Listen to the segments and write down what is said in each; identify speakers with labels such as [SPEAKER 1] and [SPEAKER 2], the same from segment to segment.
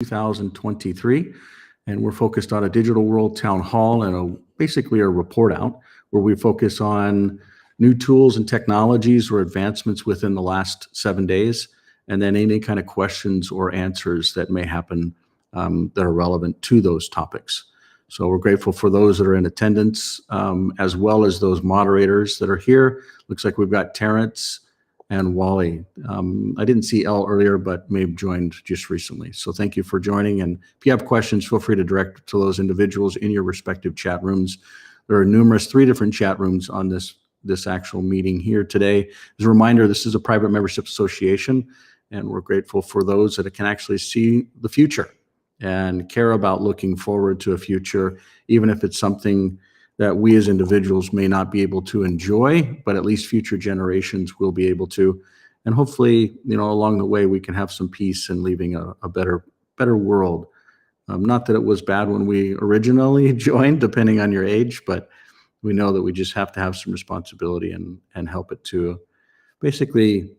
[SPEAKER 1] 2023, and we're focused on a digital world town hall and basically a report out where we focus on new tools and technologies or advancements within the last 7 days, and then any kind of questions or answers that may happen that are relevant to those topics. So we're grateful for those that are in attendance, as well as those moderators that are here. Looks like we've got Terrence and Wally. I didn't see Elle earlier, but may have joined just recently. So thank you for joining. And if you have questions, feel free to direct to those individuals in your respective chat rooms. There are 3 different chat rooms on this actual meeting here today. As a reminder, this is a private membership association, and we're grateful for those that can actually see the future and care about looking forward to a future, even if it's something that we as individuals may not be able to enjoy, but at least future generations will be able to. And hopefully, along the way, we can have some peace and leaving a better world. Not that it was bad when we originally joined, depending on your age, but we know that we just have to have some responsibility and help it to basically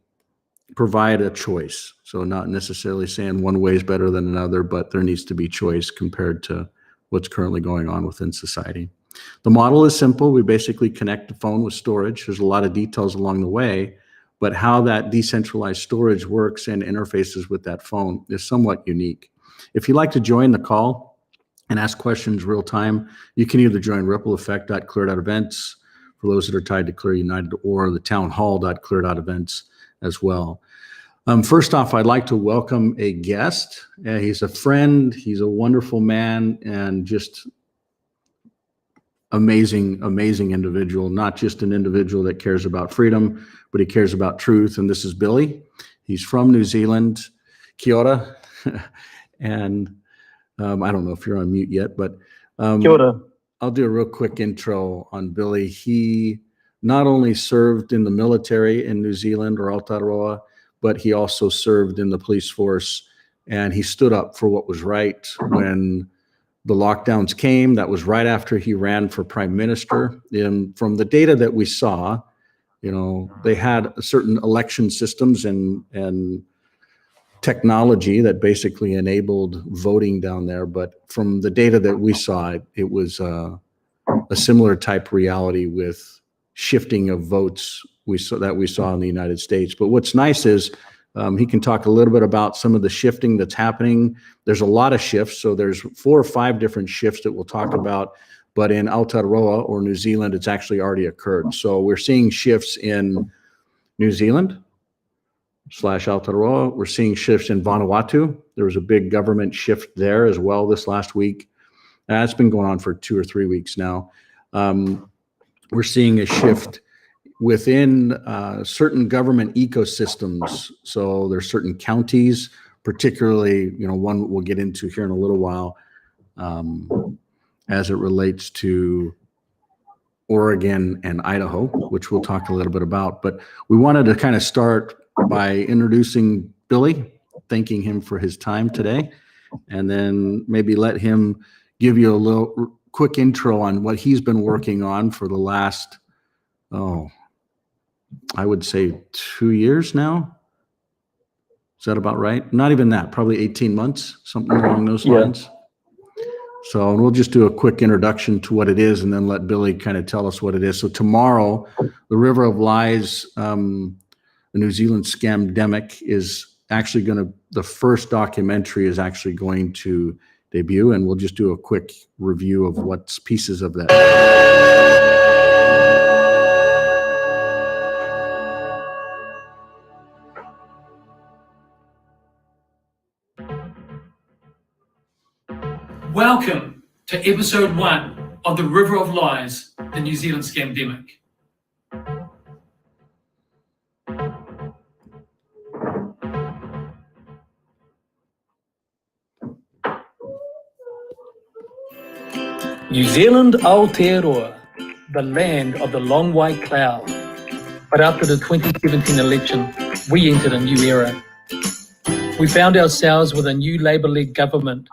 [SPEAKER 1] provide a choice. So not necessarily saying one way is better than another, but there needs to be choice compared to what's currently going on within society. The model is simple. We basically connect the phone with storage. There's a lot of details along the way, but how that decentralized storage works and interfaces with that phone is somewhat unique. If you'd like to join the call and ask questions real time, you can either join rippleeffect.clear.events for those that are tied to Clear United, or the townhall.clear.events as well. First off, I'd like to welcome a guest. He's a friend, he's a wonderful man, and just amazing individual. Not just an individual that cares about freedom, but he cares about truth. And this is Billy. He's from New Zealand. Kia ora. And I don't know if you're on mute yet, but
[SPEAKER 2] Kia ora.
[SPEAKER 1] I'll do a real quick intro on Billy. He not only served in the military in New Zealand or Aotearoa, but he also served in the police force, and he stood up for what was right when the lockdowns came. That was right after he ran for prime minister. And from the data that we saw, they had certain election systems and technology that basically enabled voting down there. But from the data that we saw, it was a similar type reality with shifting of votes we saw in the United States. But what's nice is he can talk a little bit about some of the shifting that's happening. There's a lot of shifts. So there's 4 or 5 different shifts that we'll talk about. But in Aotearoa or New Zealand, it's actually already occurred. So we're seeing shifts in New Zealand / Aotearoa. We're seeing shifts in Vanuatu. There was a big government shift there as well this last week. It's been going on for 2 or 3 weeks now. We're seeing a shift within certain government ecosystems. So there's certain counties, particularly, one we'll get into here in a little while, as it relates to Oregon and Idaho, which we'll talk a little bit about. But we wanted to kind of start by introducing Billy, thanking him for his time today, and then maybe let him give you a little quick intro on what he's been working on for the last, I would say 2 years now. Is that about right? Not even that, probably 18 months, something along those lines. So we'll just do a quick introduction to what it is and then let Billy kind of tell us what it is. So tomorrow, the River of Lies, the New Zealand Scamdemic is actually the first documentary is actually going to debut, and we'll just do a quick review of what's pieces of that.
[SPEAKER 3] Welcome to episode 1 of the River of Lies, the New Zealand Scamdemic.
[SPEAKER 2] New Zealand Aotearoa, the land of the long white cloud. But after the 2017 election, we entered a new era. We found ourselves with a new Labour-led government.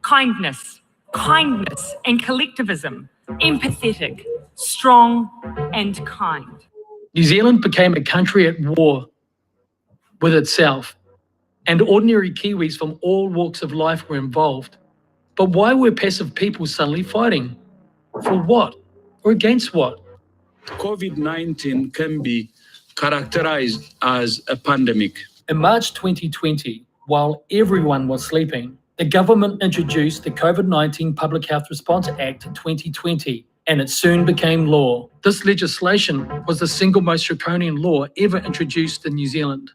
[SPEAKER 4] Kindness, and collectivism, empathetic, strong and kind.
[SPEAKER 2] New Zealand became a country at war with itself. and ordinary Kiwis from all walks of life were involved. But why were passive people suddenly fighting? For what? Or against what?
[SPEAKER 5] COVID-19 can be characterized as a pandemic.
[SPEAKER 2] In March 2020, while everyone was sleeping, the government introduced the COVID-19 Public Health Response Act 2020, and it soon became law. This legislation was the single most draconian law ever introduced in New Zealand.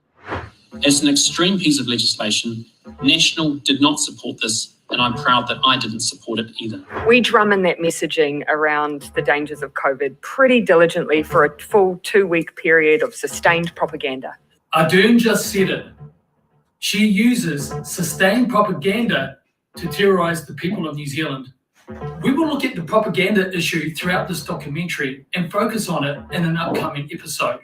[SPEAKER 6] As an extreme piece of legislation, National did not support this, and I'm proud that I didn't support it either.
[SPEAKER 7] We drum in that messaging around the dangers of COVID pretty diligently for a full 2-week period of sustained propaganda.
[SPEAKER 3] Ardern just said it. She uses sustained propaganda to terrorise the people of New Zealand. We will look at the propaganda issue throughout this documentary and focus on it in an upcoming episode.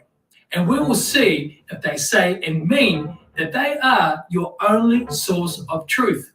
[SPEAKER 3] And we will see if they say and mean that they are your only source of truth,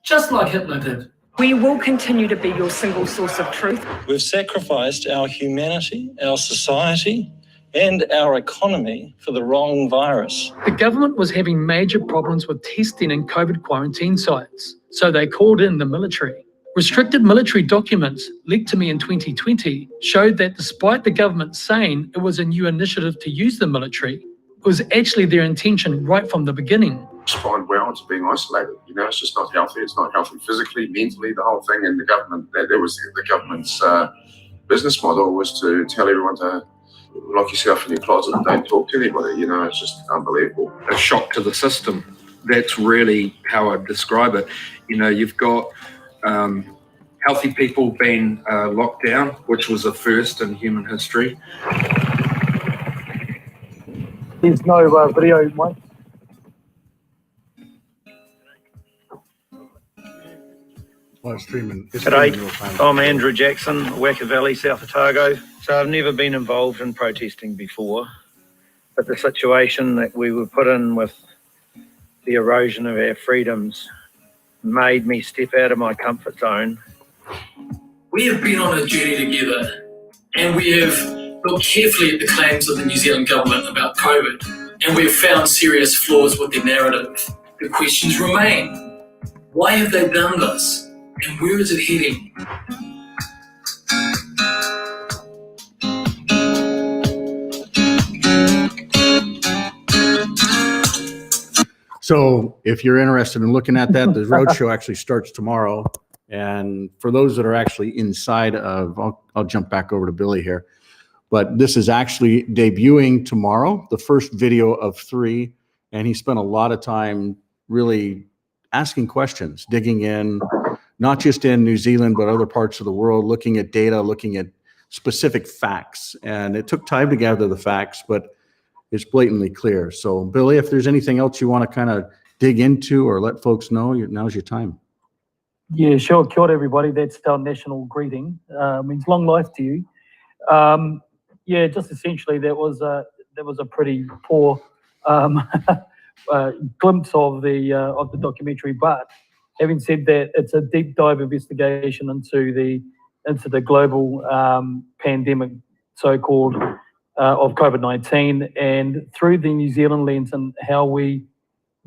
[SPEAKER 3] just like Hitler did.
[SPEAKER 7] We will continue to be your single source of truth.
[SPEAKER 8] We've sacrificed our humanity, our society, and our economy for the wrong virus.
[SPEAKER 2] The government was having major problems with testing in COVID quarantine sites, so they called in the military. Restricted military documents leaked to me in 2020 showed that despite the government saying it was a new initiative to use the military, it was actually their intention right from the beginning.
[SPEAKER 9] Respond well to being isolated. You know, it's just not healthy. It's not healthy physically, mentally, the whole thing. And the government, that was the government's business model, was to tell everyone to lock yourself in your closet and don't talk to anybody. You know, it's just unbelievable.
[SPEAKER 10] A shock to the system. That's really how I'd describe it. You know, you've got healthy people being locked down, which was a first in human history.
[SPEAKER 2] There's no video, Mike.
[SPEAKER 1] Well, it's streaming.
[SPEAKER 8] G'day, I'm Andrew Jackson, Waka Valley, South Otago. So I've never been involved in protesting before, but the situation that we were put in with the erosion of our freedoms made me step out of my comfort zone.
[SPEAKER 3] We have been on a journey together, and we have looked carefully at the claims of the New Zealand government about COVID, and we have found serious flaws with their narrative. The questions remain. Why have they done this? And where is it heading?
[SPEAKER 1] So if you're interested in looking at that, the roadshow actually starts tomorrow. And for those that are actually inside of, I'll jump back over to Billy here, but this is actually debuting tomorrow, the first video of 3. And he spent a lot of time really asking questions, digging in, not just in New Zealand, but other parts of the world, looking at data, looking at specific facts. And it took time to gather the facts, but it's blatantly clear. So Billy, if there's anything else you want to kind of dig into or let folks know, now's your time.
[SPEAKER 2] Yeah, sure. Kia ora, everybody. That's our national greeting. Means long life to you. Yeah, just essentially that was a pretty poor glimpse of the documentary. But having said that, it's a deep dive investigation into the global pandemic, so-called, of COVID-19, and through the New Zealand lens and how we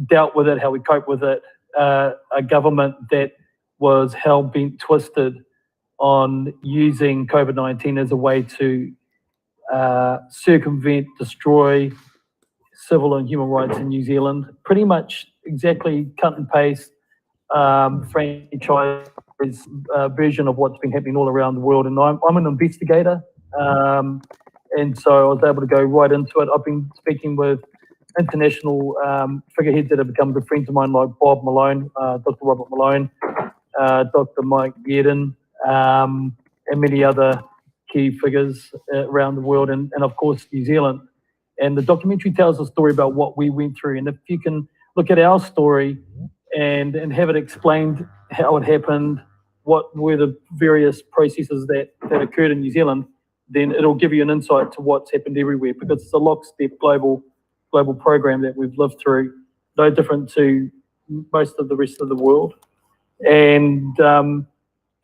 [SPEAKER 2] dealt with it, how we cope with it. A government that was hell-bent twisted on using COVID-19 as a way to circumvent, destroy civil and human rights in New Zealand. Pretty much exactly cut and paste franchise version of what's been happening all around the world. And I'm an investigator, and so I was able to go right into it. I've been speaking with international figureheads that have become good friends of mine, like Bob Malone, Dr. Robert Malone, Dr. Mike Bearden, and many other key figures around the world, and of course New Zealand. And the documentary tells a story about what we went through. And if you can look at our story and have it explained how it happened, what were the various processes that occurred in New Zealand, then it'll give you an insight to what's happened everywhere, because it's a lockstep global program that we've lived through, no different to most of the rest of the world. And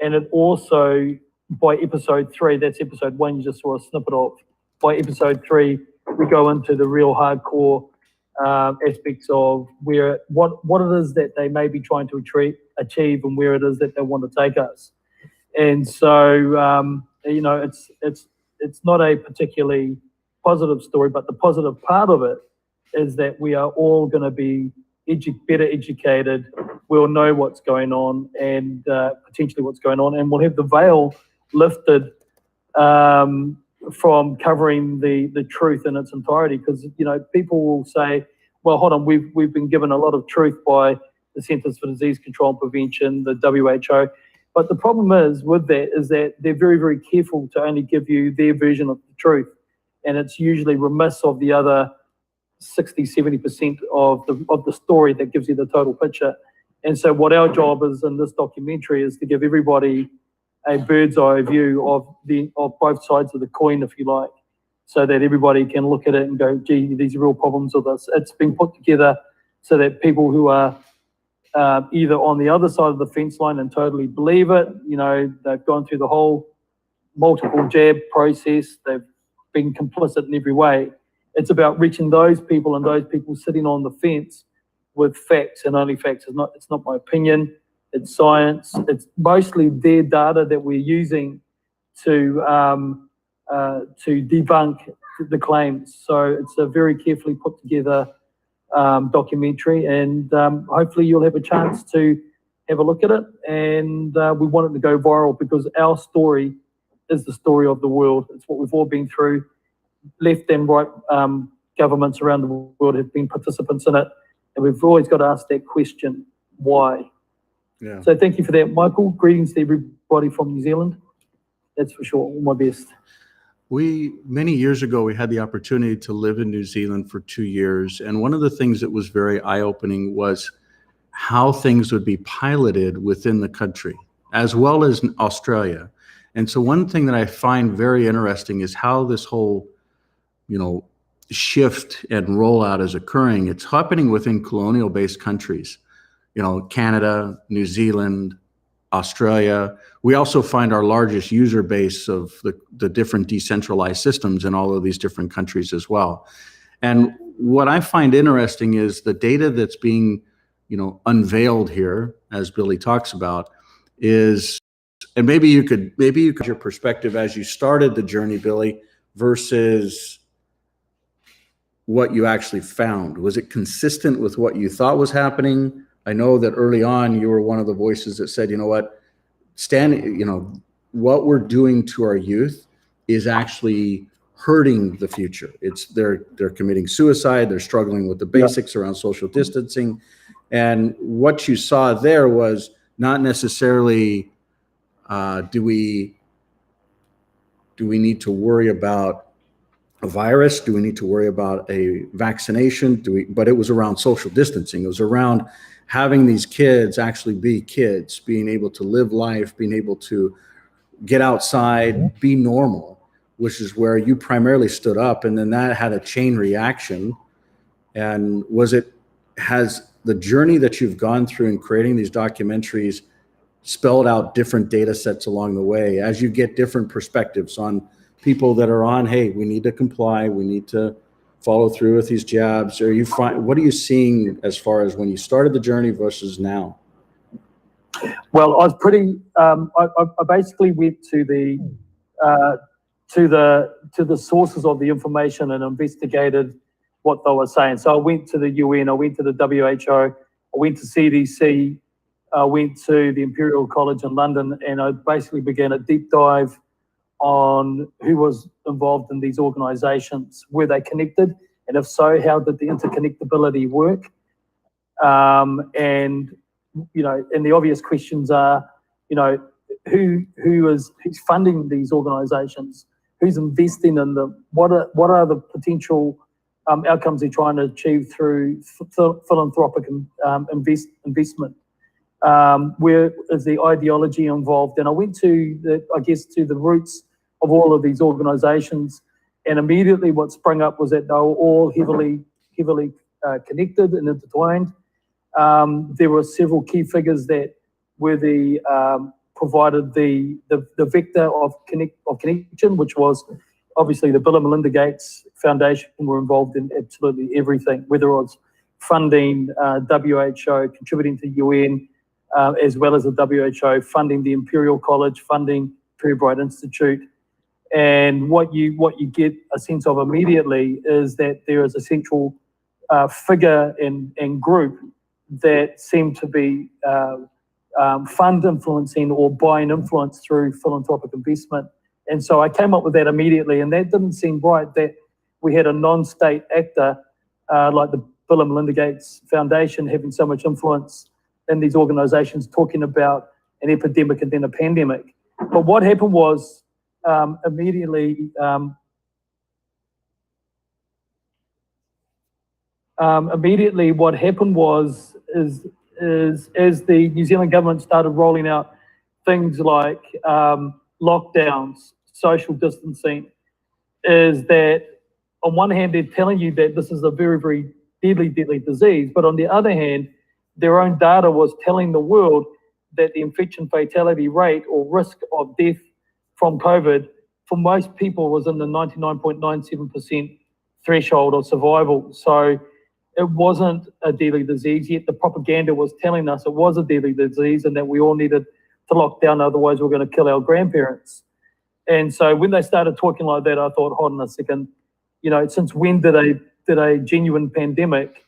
[SPEAKER 2] it also, by episode 3, that's episode 1 you just saw a snippet of, by episode 3 we go into the real hardcore
[SPEAKER 11] aspects of what it is that they may be trying to achieve and where it is that they want to take us. And so, it's not a particularly positive story, but the positive part of it is that we are all going to be better educated. We'll know what's going on and potentially what's going on, and we'll have the veil lifted from covering the truth in its entirety. Because people will say, "Well, hold on, we've been given a lot of truth by the Centers for Disease Control and Prevention, the WHO." But the problem is that they're very, very careful to only give you their version of the truth, and it's usually remiss of the other 60-70% of the story that gives you the total picture. And so what our job is in this documentary is to give everybody a bird's eye view of both sides of the coin, if you like, so that everybody can look at it and go, gee, these are real problems with this. It's been put together so that people who are either on the other side of the fence line and totally believe it, they've gone through the whole multiple jab process, they've been complicit in every way. It's about reaching those people and those people sitting on the fence with facts and only facts. It's not my opinion, it's science. It's mostly their data that we're using to debunk the claims. So it's a very carefully put together documentary, and hopefully you'll have a chance to have a look at it. And we want it to go viral because our story is the story of the world. It's what we've all been through. Left and right governments around the world have been participants in it, and we've always got to ask that question, why?
[SPEAKER 1] Yeah.
[SPEAKER 11] So thank you for that, Michael. Greetings to everybody from New Zealand. That's for sure. All my best.
[SPEAKER 1] Many years ago, we had the opportunity to live in New Zealand for 2 years. And one of the things that was very eye-opening was how things would be piloted within the country, as well as in Australia. And so one thing that I find very interesting is how this whole, shift and rollout is occurring. It's happening within colonial-based countries, Canada, New Zealand, Australia. We also find our largest user base of the different decentralized systems in all of these different countries as well. And what I find interesting is the data that's being, unveiled here, as Billy talks about, is, and maybe you could your perspective as you started the journey, Billy, versus what you actually found. Was it consistent with what you thought was happening? I know that early on you were one of the voices that said, what we're doing to our youth is actually hurting the future. They're committing suicide, they're struggling with the basics around social distancing. And what you saw there was not necessarily do we need to worry about a virus? Do we need to worry about a vaccination? But it was around social distancing. It was around having these kids actually be kids, being able to live life, being able to get outside, be normal, which is where you primarily stood up. And then that had a chain reaction. And has the journey that you've gone through in creating these documentaries spelled out different data sets along the way as you get different perspectives on people that are on, hey, we need to comply, we need to follow through with these jabs? What are you seeing as far as when you started the journey versus now?
[SPEAKER 11] Well, I was pretty. I basically went to the sources of the information and investigated what they were saying. So I went to the UN, I went to the WHO, I went to CDC, I went to the Imperial College in London, and I basically began a deep dive on who was involved in these organizations. Were they connected? And if so, how did the interconnectability work? And the obvious questions are, who's funding these organizations? Who's investing in them? What are the potential outcomes they're trying to achieve through philanthropic investment? Where is the ideology involved? And I went to the roots of all of these organizations, and immediately what sprung up was that they were all heavily connected and intertwined. There were several key figures that were provided the vector of connection, which was obviously the Bill and Melinda Gates Foundation were involved in absolutely everything, whether it was funding WHO, contributing to UN, as well as the WHO, funding the Imperial College, funding Fulbright Institute. And what you get a sense of immediately is that there is a central figure and group that seem to be fund influencing or buying influence through philanthropic investment. And so I came up with that immediately, and that didn't seem right, that we had a non-state actor like the Bill and Melinda Gates Foundation having so much influence in these organizations talking about an epidemic and then a pandemic. But what happened was immediately what happened was is as the New Zealand government started rolling out things like lockdowns, social distancing, is that on one hand they're telling you that this is a very, very deadly disease, but on the other hand, their own data was telling the world that the infection fatality rate or risk of death from COVID for most people was in the 99.97% threshold of survival. So it wasn't a deadly disease, yet the propaganda was telling us it was a deadly disease and that we all needed to lock down, otherwise we're going to kill our grandparents. And so when they started talking like that, I thought, hold on a second, you know, since when did a genuine pandemic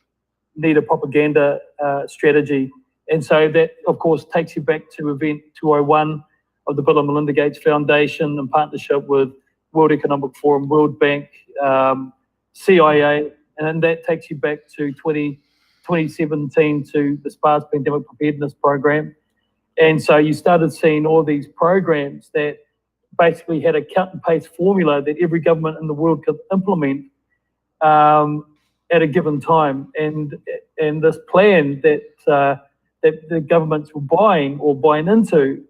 [SPEAKER 11] need a propaganda strategy? And so that, of course, takes you back to event 201 of the Bill and Melinda Gates Foundation in partnership with World Economic Forum, World Bank, CIA, and that takes you back to 2017 to the SPARS Pandemic Preparedness Program. And so you started seeing all these programs that basically had a cut and paste formula that every government in the world could implement at a given time. And this plan that the governments were buying into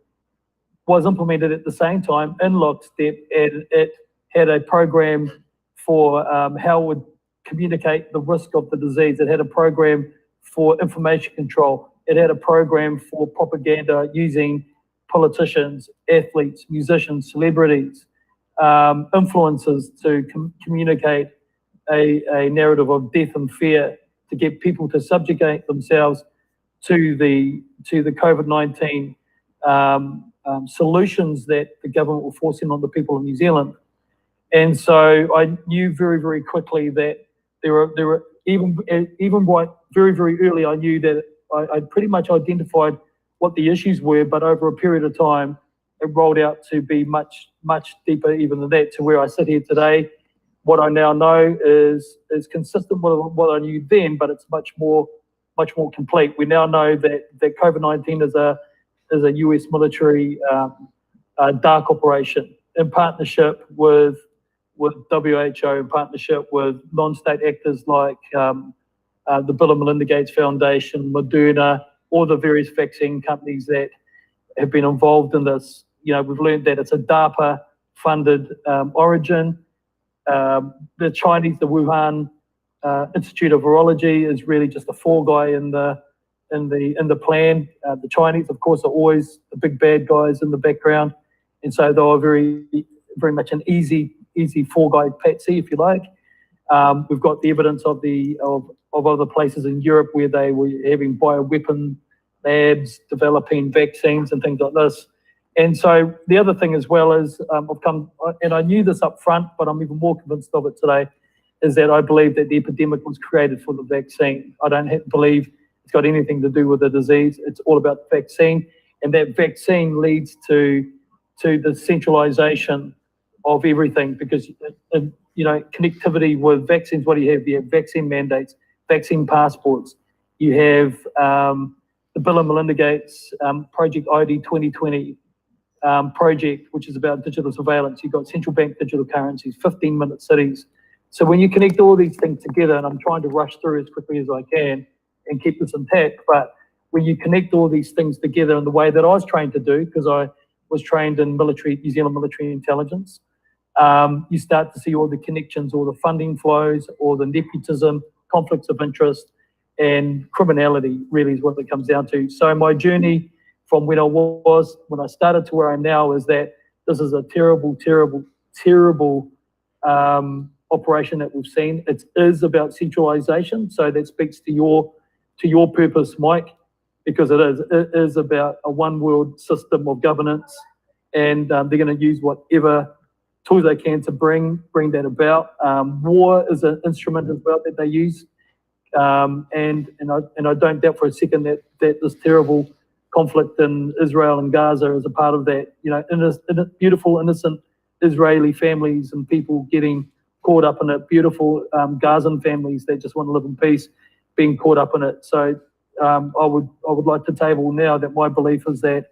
[SPEAKER 11] was implemented at the same time in lockstep, and it had a program for how it would communicate the risk of the disease. It had a program for information control. It had a program for propaganda using politicians, athletes, musicians, celebrities, influencers to communicate a narrative of death and fear, to get people to subjugate themselves to the COVID-19 solutions that the government were forcing on the people of New Zealand. And so I knew very, very quickly that there were even very, very early, I knew that I pretty much identified what the issues were, but over a period of time, it rolled out to be much, much deeper even than that, to where I sit here today. What I now know is consistent with what I knew then, but it's much more complete. We now know that COVID-19 is a US military dark operation in partnership with WHO, in partnership with non-state actors like the Bill and Melinda Gates Foundation, Moderna, all the various vaccine companies that have been involved in this. You know, we've learned that it's a DARPA-funded origin. The Chinese, the Wuhan Institute of Virology, is really just a fall guy in the plan. The Chinese, of course, are always the big bad guys in the background, and so they were very, very much an easy fall guy patsy, if you like. We've got the evidence of other places in Europe where they were having bioweapon labs developing vaccines and things like this. And so the other thing as well is and I knew this up front, but I'm even more convinced of it today, is that I believe that the epidemic was created for the vaccine. I don't believe it's got anything to do with the disease. It's all about the vaccine, and that vaccine leads to the centralization of everything, because you know, connectivity with vaccines. What do you have? You have vaccine mandates, vaccine passports. You have the Bill and Melinda Gates Project ID 2020 project, which is about digital surveillance. You've got central bank digital currencies, 15-minute cities. So when you connect all these things together, and I'm trying to rush through as quickly as I can and keep this intact, but when you connect all these things together in the way that I was trained to do, because I was trained in New Zealand military intelligence, you start to see all the connections, all the funding flows, all the nepotism, conflicts of interest, and criminality really is what it comes down to. So my journey from when I started to where I am now is that this is a terrible, terrible, terrible operation that we've seen. It is about centralization. So that speaks to your purpose, Mike, because it is about a one world system of governance, and they're going to use whatever tools they can to bring that about. War is an instrument as well that they use. And I don't doubt for a second that this terrible conflict in Israel and Gaza is a part of that. You know, beautiful, innocent Israeli families and people getting caught up in it. Beautiful Gazan families that just want to live in peace, being caught up in it. So I would like to table now that my belief is that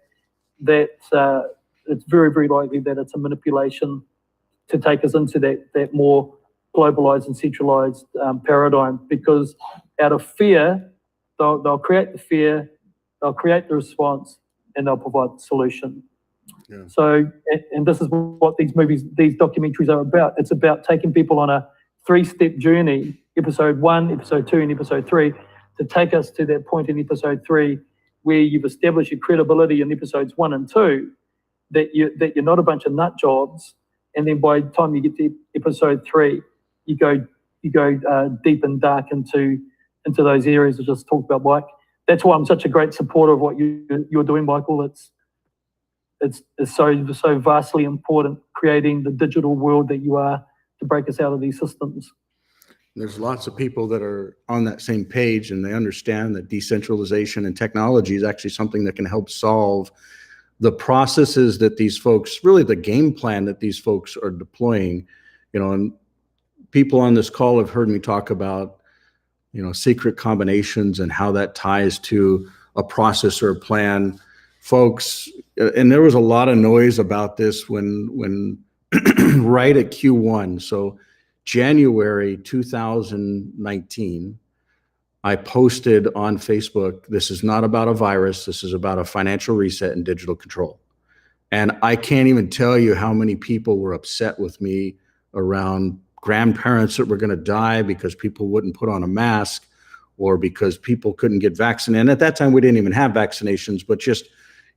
[SPEAKER 11] it's very, very likely that it's a manipulation to take us into that more globalized and centralized paradigm, because out of fear, they'll create the fear, they'll create the response, and they'll provide the solution.
[SPEAKER 1] Yeah.
[SPEAKER 11] So, and this is what these documentaries are about. It's about taking people on a 3-step journey, episode 1, episode 2, and episode 3, to take us to that point in episode 3 where you've established your credibility in episodes 1 and 2, that you're not a bunch of nut jobs, and then by the time you get to episode 3, you go deep and dark into those areas I just talked about, Mike. That's why I'm such a great supporter of what you're doing, Michael. It's so vastly important, creating the digital world that you are, to break us out of these systems.
[SPEAKER 1] There's lots of people that are on that same page, and they understand that decentralization and technology is actually something that can help solve the processes that these folks, really the game plan that these folks are deploying. You know, and people on this call have heard me talk about, you know, secret combinations and how that ties to a process or a plan. Folks, and there was a lot of noise about this when right at Q1. So January 2019, I posted on Facebook, this is not about a virus, this is about a financial reset and digital control. And I can't even tell you how many people were upset with me around grandparents that were going to die because people wouldn't put on a mask, or because people couldn't get vaccinated. And at that time, we didn't even have vaccinations, but just,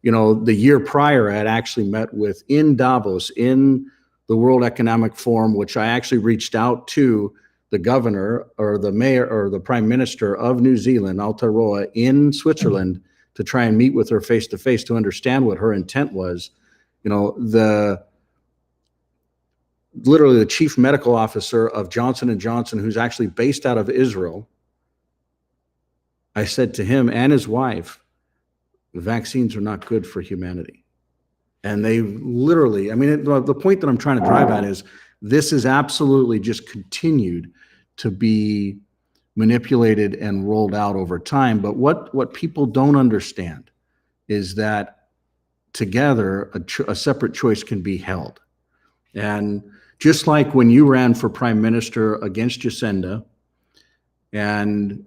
[SPEAKER 1] you know, the year prior, I had actually met with, in Davos, in the World Economic Forum, which I actually reached out to the governor or the mayor or the prime minister of New Zealand, Aotearoa, in Switzerland, to try and meet with her face to face to understand what her intent was. You know, literally the chief medical officer of Johnson & Johnson, who's actually based out of Israel, I said to him and his wife, vaccines are not good for humanity. And they literally, I mean, the point that I'm trying to drive at is this is absolutely just continued to be manipulated and rolled out over time. But what people don't understand is that together a separate choice can be held. And just like when you ran for prime minister against Jacinda, and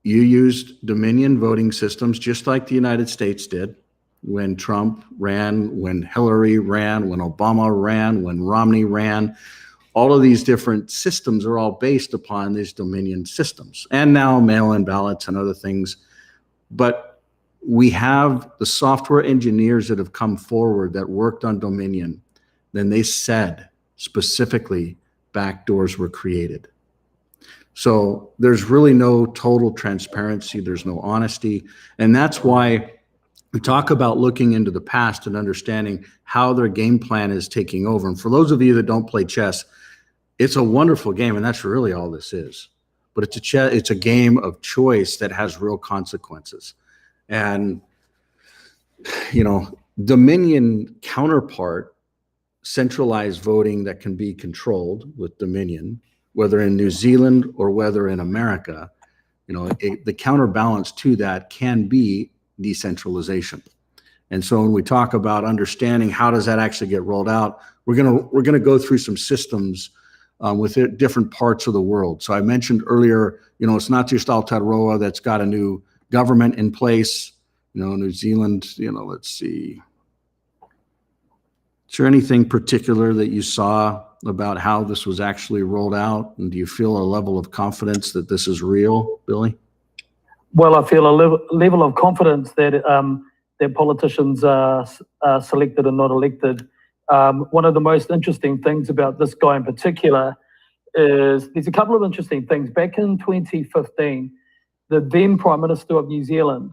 [SPEAKER 1] you used Dominion voting systems just like the United States did when Trump ran, when Hillary ran, when Obama ran, when Romney ran. All of these different systems are all based upon these Dominion systems, and now mail-in ballots and other things. But we have the software engineers that have come forward that worked on Dominion. Then they said specifically backdoors were created. So there's really no total transparency. There's no honesty. And that's why we talk about looking into the past and understanding how their game plan is taking over. And for those of you that don't play chess, it's a wonderful game, and that's really all this is. But it's a game of choice that has real consequences. And, you know, Dominion counterpart, centralized voting that can be controlled with Dominion, whether in New Zealand or whether in America, you know, the counterbalance to that can be decentralization. And so when we talk about understanding how does that actually get rolled out, we're gonna go through some systems with different parts of the world. So I mentioned earlier, you know, it's not just Aotearoa that's got a new government in place. You know, New Zealand, you know, let's see. Is there anything particular that you saw about how this was actually rolled out? And do you feel a level of confidence that this is real, Billy?
[SPEAKER 11] Well, I feel a level of confidence that that politicians are selected and not elected. One of the most interesting things about this guy in particular is there's a couple of interesting things. Back in 2015, the then Prime Minister of New Zealand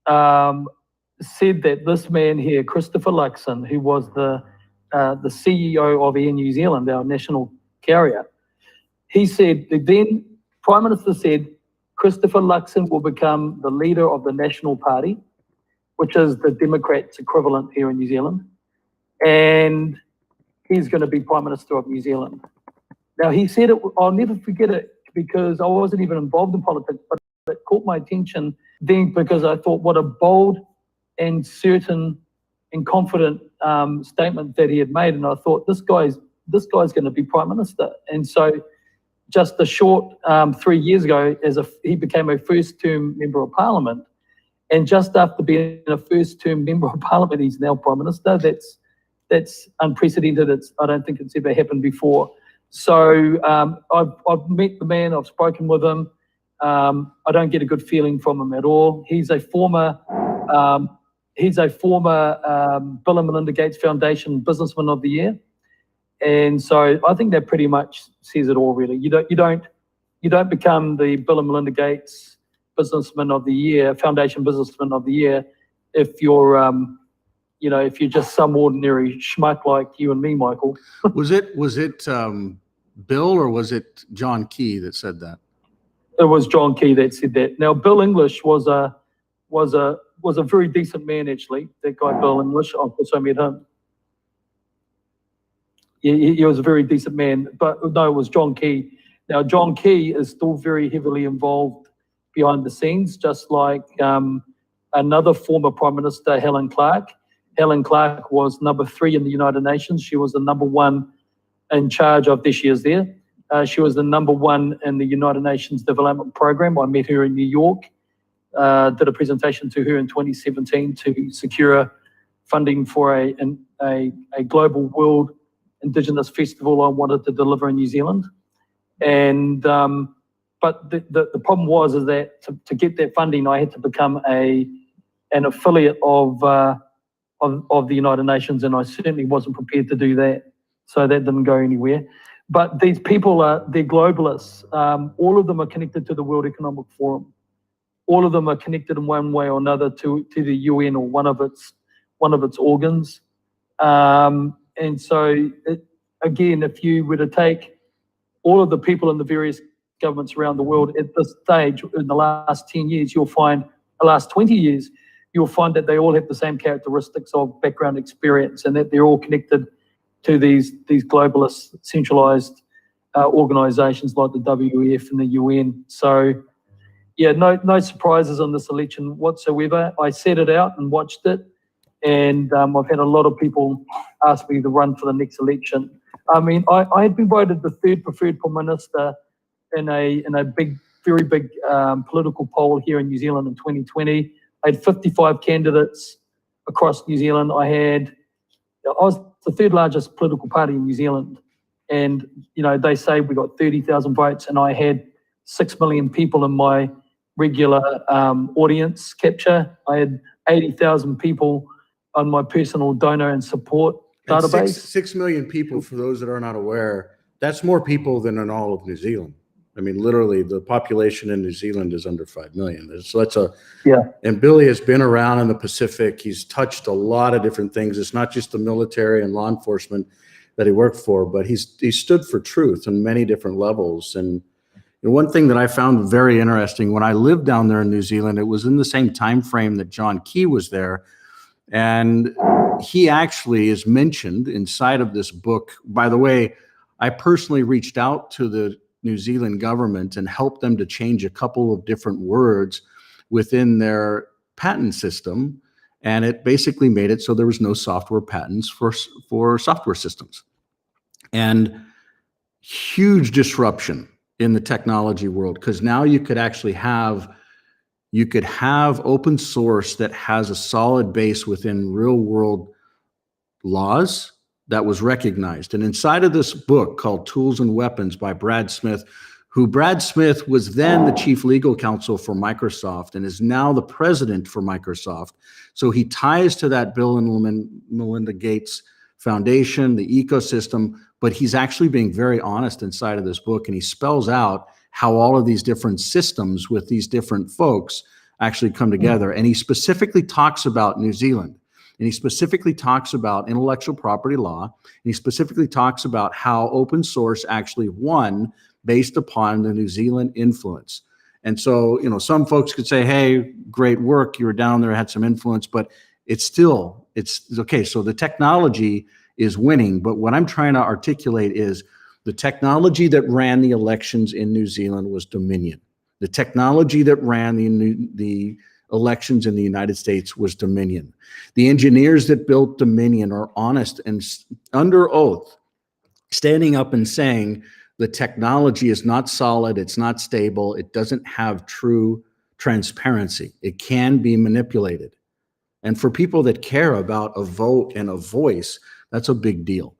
[SPEAKER 11] said that this man here, Christopher Luxon, who was the CEO of Air New Zealand, our national carrier, he said, the then Prime Minister said, Christopher Luxon will become the leader of the National Party, which is the Democrats' equivalent here in New Zealand, and he's going to be Prime Minister of New Zealand. Now, he said it, I'll never forget it, because I wasn't even involved in politics, but it caught my attention then because I thought what a bold and certain and confident statement that he had made. And I thought, this guy's going to be Prime Minister. And so just a short 3 years ago, he became a first-term Member of Parliament. And just after being a first-term Member of Parliament, he's now Prime Minister. That's unprecedented. I don't think it's ever happened before. So I've met the man, I've spoken with him. I don't get a good feeling from him at all. He's a former Bill and Melinda Gates Foundation Businessman of the Year. And so I think that pretty much says it all, really. You don't become the Bill and Melinda Gates Businessman of the Year, Foundation Businessman of the Year, if you're if you're just some ordinary schmuck like you and me, Michael.
[SPEAKER 1] Was it Bill or was it John Key that said that?
[SPEAKER 11] It was John Key that said that. Now, Bill English was a very decent man, actually. That guy, Bill English, I also met him. He was a very decent man, but no, it was John Key. Now, John Key is still very heavily involved behind the scenes, just like another former Prime Minister, Helen Clark. Helen Clark was number 3 in the United Nations. She was the number 1 in charge of this year's there. She was the number 1 in the United Nations Development Program. I met her in New York, did a presentation to her in 2017 to secure funding for a global world Indigenous festival I wanted to deliver in New Zealand. And but the problem was that to get that funding, I had to become an affiliate of the United Nations, and I certainly wasn't prepared to do that. So that didn't go anywhere. But these people they're globalists. All of them are connected to the World Economic Forum. All of them are connected in one way or another to the UN or one of its organs. And so, again, if you were to take all of the people in the various governments around the world at this stage, in the last 10 years, the last 20 years, you'll find that they all have the same characteristics of background experience, and that they're all connected to these globalist centralized organizations like the WEF and the UN. So, yeah, no surprises on this election whatsoever. I set it out and watched it. And I've had a lot of people ask me to run for the next election. I mean, I had been voted the 3rd preferred Prime Minister in a very big political poll here in New Zealand in 2020. I had 55 candidates across New Zealand. I was the 3rd largest political party in New Zealand. And, they say we got 30,000 votes, and I had 6 million people in my regular audience capture. I had 80,000 people on my personal donor and support database.
[SPEAKER 1] 6 million people, for those that are not aware, that's more people than in all of New Zealand. I mean, literally, the population in New Zealand is under 5 million. So that's and Billy has been around in the Pacific. He's touched a lot of different things. It's not just the military and law enforcement that he worked for, but he stood for truth on many different levels. And one thing that I found very interesting, when I lived down there in New Zealand, it was in the same time frame that John Key was there. And he actually is mentioned inside of this book. By the way, I personally reached out to the New Zealand government and helped them to change a couple of different words within their patent system. And it basically made it so there was no software patents for software systems. And huge disruption in the technology world, because now you could actually have open source that has a solid base within real world laws that was recognized. And inside of this book called Tools and Weapons by Brad Smith, Brad Smith was then the chief legal counsel for Microsoft and is now the president for Microsoft. So he ties to that Bill and Melinda Gates foundation, the ecosystem, but he's actually being very honest inside of this book, and he spells out how all of these different systems with these different folks actually come together. And he specifically talks about New Zealand, and he specifically talks about intellectual property law, and he specifically talks about how open source actually won based upon the New Zealand influence. And so, some folks could say, hey, great work, you were down there, had some influence, but it's okay. So the technology is winning, but what I'm trying to articulate is the technology that ran the elections in New Zealand was Dominion. The technology that ran the elections in the United States was Dominion. The engineers that built Dominion are honest and under oath, standing up and saying the technology is not solid, it's not stable, it doesn't have true transparency. It can be manipulated. And for people that care about a vote and a voice, that's a big deal.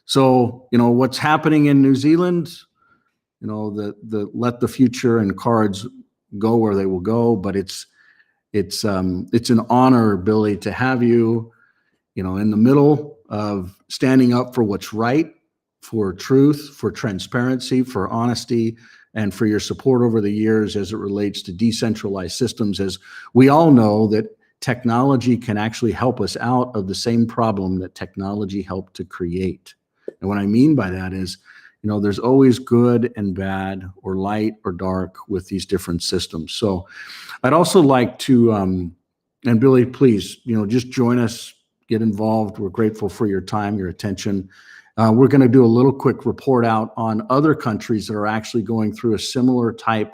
[SPEAKER 1] So, what's happening in New Zealand, the let the future and cards go where they will go, but it's an honor, Billy, to have you, in the middle of standing up for what's right, for truth, for transparency, for honesty, and for your support over the years as it relates to decentralized systems, as we all know that technology can actually help us out of the same problem that technology helped to create. And what I mean by that is, there's always good and bad, or light or dark, with these different systems. So I'd also like to, and Billy, please, just join us, get involved. We're grateful for your time, your attention. We're going to do a little quick report out on other countries that are actually going through a similar type.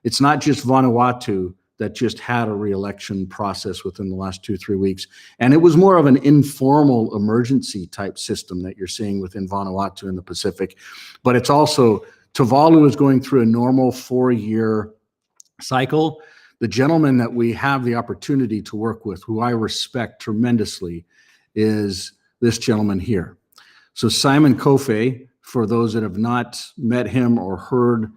[SPEAKER 1] It's not just Vanuatu that just had a re-election process within the last 2-3 weeks. And it was more of an informal emergency type system that you're seeing within Vanuatu in the Pacific. But it's also, Tuvalu is going through a normal 4-year cycle. The gentleman that we have the opportunity to work with, who I respect tremendously, is this gentleman here. So Simon Kofe, for those that have not met him or heard,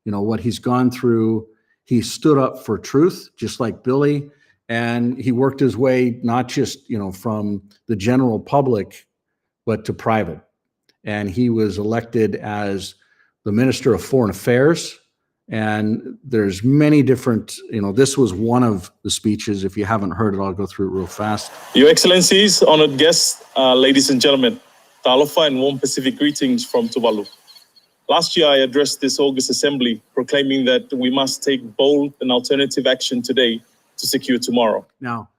[SPEAKER 1] what he's gone through, he stood up for truth, just like Billy, and he worked his way not just, from the general public, but to private. And he was elected as the Minister of Foreign Affairs. And there's many different, this was one of the speeches. If you haven't heard it, I'll go through it real fast.
[SPEAKER 12] Your Excellencies, honored guests, ladies and gentlemen, talofa and warm Pacific greetings from Tuvalu. Last year, I addressed this August Assembly proclaiming that we must take bold and alternative action today to secure tomorrow.
[SPEAKER 1] Now,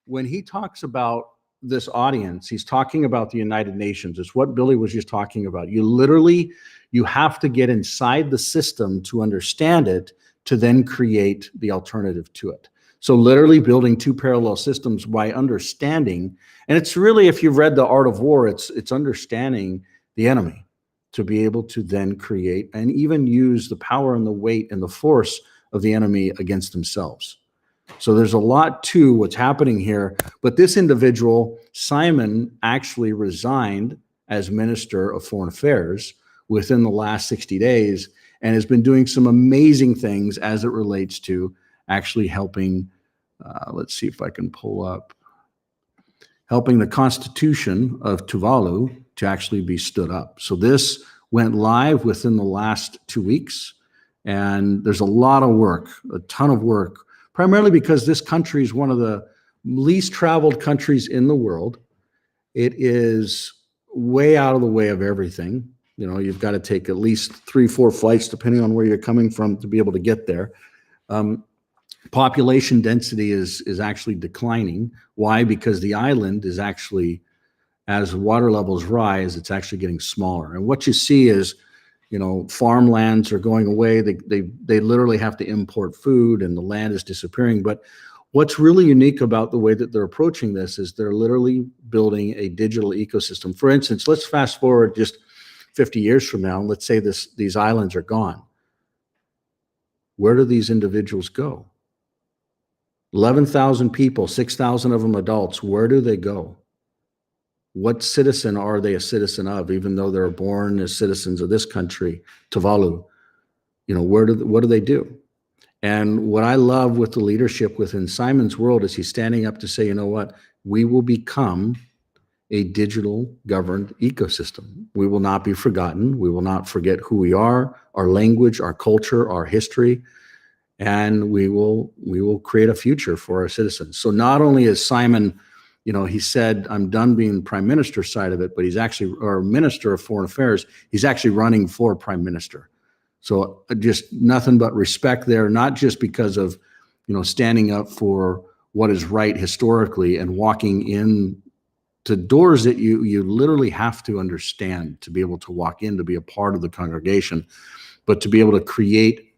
[SPEAKER 1] when he talks about this audience, he's talking about the United Nations. It's what Billy was just talking about. You have to get inside the system to understand it, to then create the alternative to it. So literally building two parallel systems by understanding, and it's really, if you've read The Art of War, it's understanding the enemy, to be able to then create and even use the power and the weight and the force of the enemy against themselves. So there's a lot to what's happening here. But this individual, Simon, actually resigned as Minister of Foreign Affairs within the last 60 days and has been doing some amazing things as it relates to actually helping, let's see if I can pull up, helping the Constitution of Tuvalu to actually be stood up. So this went live within the last 2 weeks, and there's a lot of work, a ton of work, primarily because this country is one of the least traveled countries in the world. It is way out of the way of everything. You've got to take at least 3-4 flights, depending on where you're coming from, to be able to get there. Population density is actually declining. Why? Because the island is actually, as water levels rise, it's actually getting smaller. And what you see is, farmlands are going away. They literally have to import food, and the land is disappearing. But what's really unique about the way that they're approaching this is they're literally building a digital ecosystem. For instance, let's fast forward just 50 years from now, and let's say these islands are gone. Where do these individuals go? 11,000 people, 6,000 of them adults. Where do they go? What citizen are they a citizen of, even though they're born as citizens of this country, Tuvalu? What do they do? And what I love with the leadership within Simon's world is he's standing up to say, we will become a digital governed ecosystem. We will not be forgotten. We will not forget who we are, our language, our culture, our history, and we will create a future for our citizens. So not only is Simon, he said, I'm done being prime minister side of it, but he's actually, or minister of foreign affairs, he's actually running for prime minister. So just nothing but respect there, not just because of, standing up for what is right historically and walking in to doors that you literally have to understand to be able to walk in, to be a part of the congregation, but to be able to create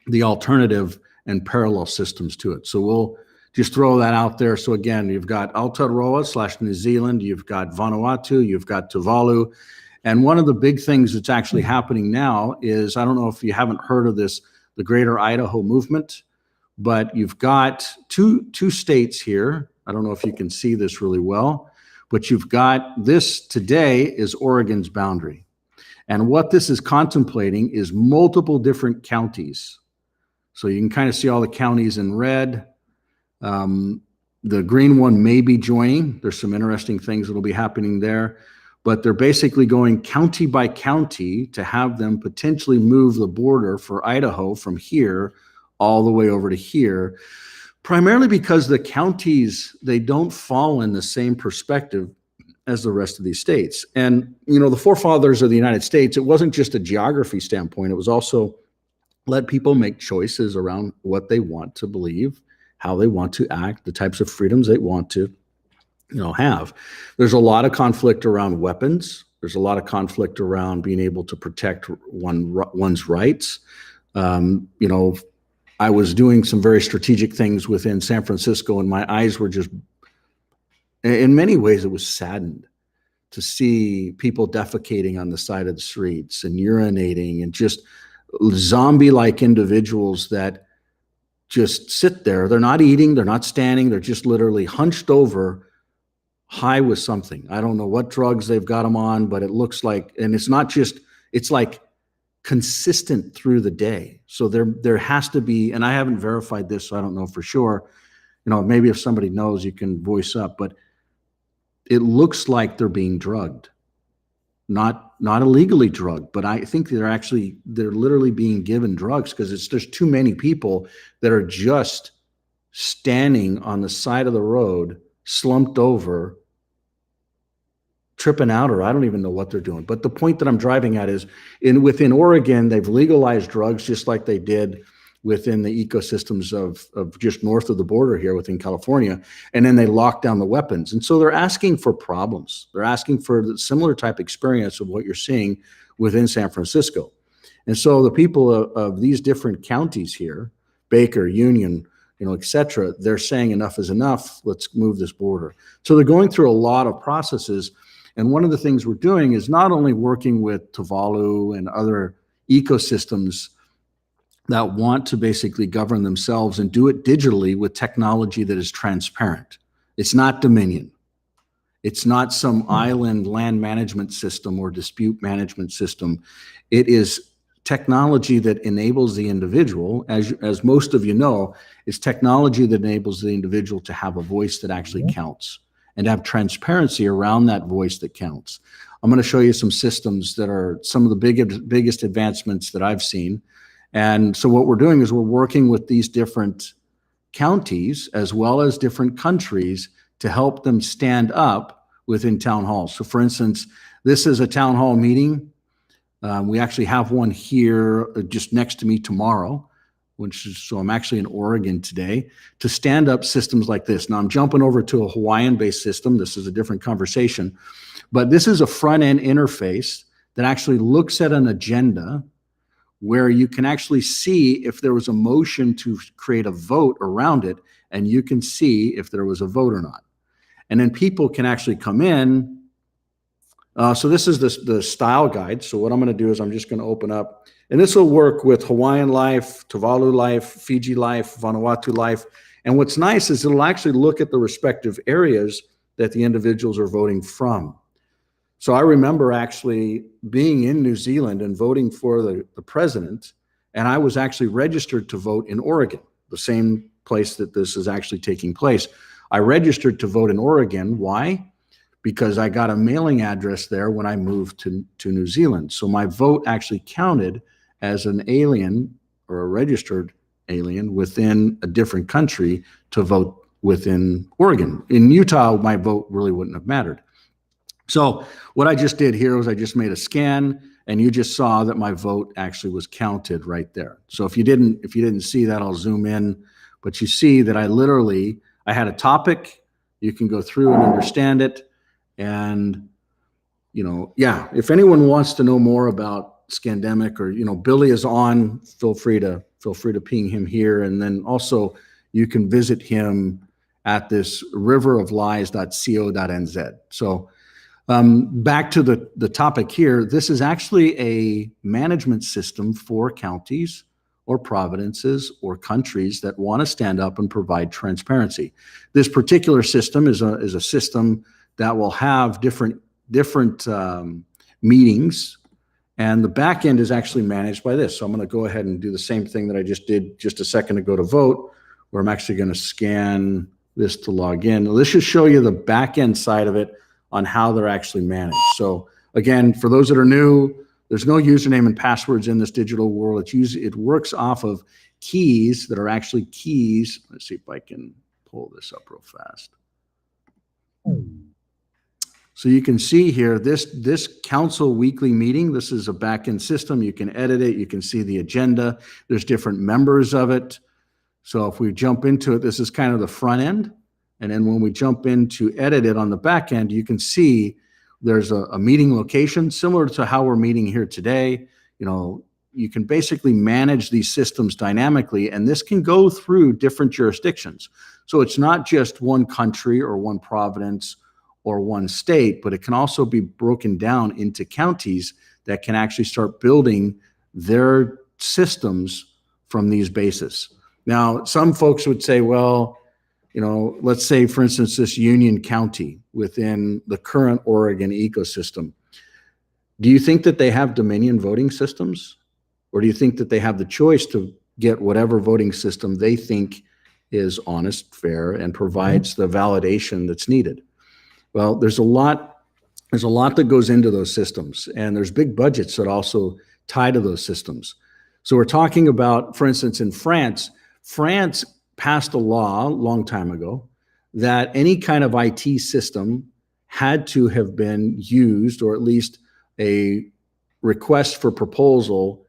[SPEAKER 1] the alternative and parallel systems to it. So we'll just throw that out there. So again, you've got Aotearoa / New Zealand, you've got Vanuatu, you've got Tuvalu. And one of the big things that's actually happening now is, I don't know if you haven't heard of this, the Greater Idaho Movement, but you've got two states here. I don't know if you can see this really well, but you've got this today is Oregon's boundary. And what this is contemplating is multiple different counties. So you can kind of see all the counties in red. The green one may be joining. There's some interesting things that'll be happening there, but they're basically going county by county to have them potentially move the border for Idaho from here all the way over to here, primarily because the counties, they don't fall in the same perspective as the rest of these states. And, the forefathers of the United States, it wasn't just a geography standpoint. It was also let people make choices around what they want to believe, how they want to act, the types of freedoms they want to, have. There's a lot of conflict around weapons. There's a lot of conflict around being able to protect one's rights. I was doing some very strategic things within San Francisco, and my eyes were just, in many ways, it was saddened to see people defecating on the side of the streets and urinating and just zombie-like individuals that just sit there. They're not eating, they're not standing, they're just literally hunched over, high with something. I don't know what drugs they've got them on, but it looks like, and it's not just, it's like consistent through the day. So there has to be, and I haven't verified this, so I don't know for sure, maybe if somebody knows, you can voice up, but it looks like they're being drugged. Not illegally drugged, but I think they're literally being given drugs because there's too many people that are just standing on the side of the road, slumped over, tripping out, or I don't even know what they're doing. But the point that I'm driving at is within Oregon, they've legalized drugs just like they did within the ecosystems of just north of the border here within California. And then they lock down the weapons. And so they're asking for problems. They're asking for the similar type experience of what you're seeing within San Francisco. And so the people of these different counties here, Baker, Union, et cetera, they're saying enough is enough. Let's move this border. So they're going through a lot of processes. And one of the things we're doing is not only working with Tuvalu and other ecosystems that want to basically govern themselves and do it digitally with technology that is transparent. It's not Dominion. It's not some island land management system or dispute management system. It is technology that enables the individual, as most of you know, is technology that enables the individual to have a voice that actually counts and have transparency around that voice that counts. I'm going to show you some systems that are some of the biggest advancements that I've seen. And so what we're doing is we're working with these different counties as well as different countries to help them stand up within town halls. So for instance, this is a town hall meeting. We actually have one here just next to me tomorrow, so I'm actually in Oregon today, to stand up systems like this. Now I'm jumping over to a Hawaiian-based system. This is a different conversation, but this is a front-end interface that actually looks at an agenda where you can actually see if there was a motion to create a vote around it, and you can see if there was a vote or not. And then people can actually come in. So this is the style guide. So what I'm going to do is I'm just going to open up, and this will work with Hawaiian Life, Tuvalu Life, Fiji Life, Vanuatu Life. And what's nice is it'll actually look at the respective areas that the individuals are voting from. So I remember actually being in New Zealand and voting for the president, and I was actually registered to vote in Oregon, the same place that this is actually taking place. I registered to vote in Oregon. Why? because I got a mailing address there when I moved to New Zealand. So my vote actually counted as an alien or a registered alien within a different country to vote within Oregon. In Utah, my vote really wouldn't have mattered. So what I just did here was I just made a scan, and you just saw that my vote actually was counted right there. So if you didn't see that, I'll zoom in, but you see that I had a topic. You can go through and understand it. And, yeah, if anyone wants to know more about Scandemic, or, Billy is on, feel free to ping him here. And then also you can visit him at this riveroflies.co.nz. So back to the topic here, this is actually a management system for counties or provinces or countries that want to stand up and provide transparency. This particular system is a system that will have different meetings, and the back end is actually managed by this. So I'm going to go ahead and do the same thing that I just did just a second ago to vote, where I'm actually going to scan this to log in. Let's just show you the back end side of it on how they're actually managed. So again, for those that are new, there's no username and passwords in this digital world. It works off of keys that are actually keys. Let's see if I can pull this up real fast. So you can see here, this council weekly meeting, this is a back-end system. You can edit it. You can see the agenda. There's different members of it. So if we jump into it, this is kind of the front end. And then when we jump into edit it on the back end, you can see there's a meeting location similar to how we're meeting here today. You can basically manage these systems dynamically, and this can go through different jurisdictions. So it's not just one country or one province or one state, but it can also be broken down into counties that can actually start building their systems from these bases. Now, some folks would say, well, let's say, for instance, this Union County within the current Oregon ecosystem. Do you think that they have Dominion voting systems? Or do you think that they have the choice to get whatever voting system they think is honest, fair, and provides the validation that's needed? Well, there's a lot that goes into those systems, and there's big budgets that also tie to those systems. So we're talking about, for instance, in France passed a law a long time ago that any kind of IT system had to have been used, or at least a request for proposal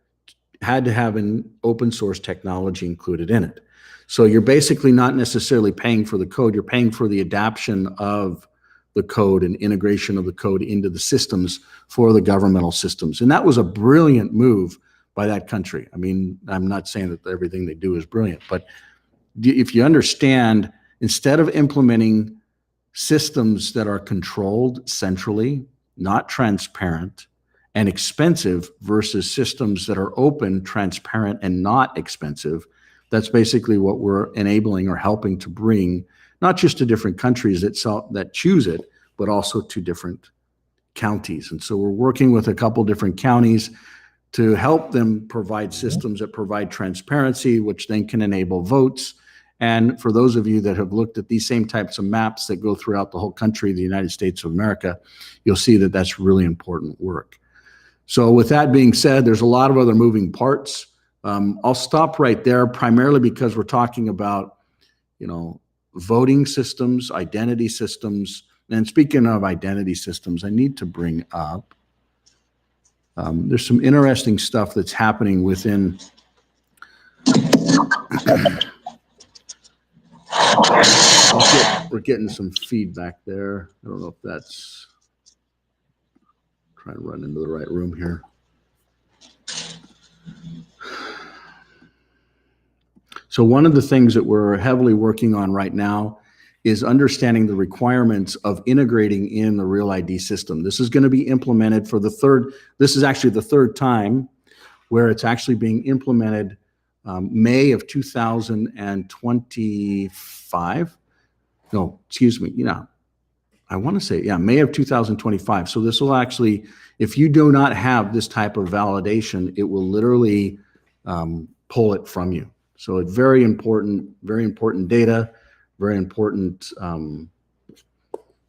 [SPEAKER 1] had to have an open source technology included in it. So you're basically not necessarily paying for the code, you're paying for the adaption of the code and integration of the code into the systems for the governmental systems. And that was a brilliant move by that country. I mean, I'm not saying that everything they do is brilliant, but if you understand, instead of implementing systems that are controlled centrally, not transparent, and expensive versus systems that are open, transparent, and not expensive, that's basically what we're enabling or helping to bring, not just to different countries that choose it, but also to different counties. And so we're working with a couple different counties to help them provide systems that provide transparency, which then can enable votes. And for those of you that have looked at these same types of maps that go throughout the whole country, the United States of America, you'll see that that's really important work. So with that being said, there's a lot of other moving parts. I'll stop right there, primarily because we're talking about, voting systems, identity systems. And speaking of identity systems, I need to bring up, there's some interesting stuff that's happening within we're getting some feedback there. I don't know if that's, trying to run into the right room here. So one of the things that we're heavily working on right now is understanding the requirements of integrating in the Real ID system. This is going to be implemented for this is actually the third time where it's actually being implemented, May of 2025. No, excuse me. I want to say, May of 2025. So this will actually, if you do not have this type of validation, it will literally pull it from you. So it's very important data, very important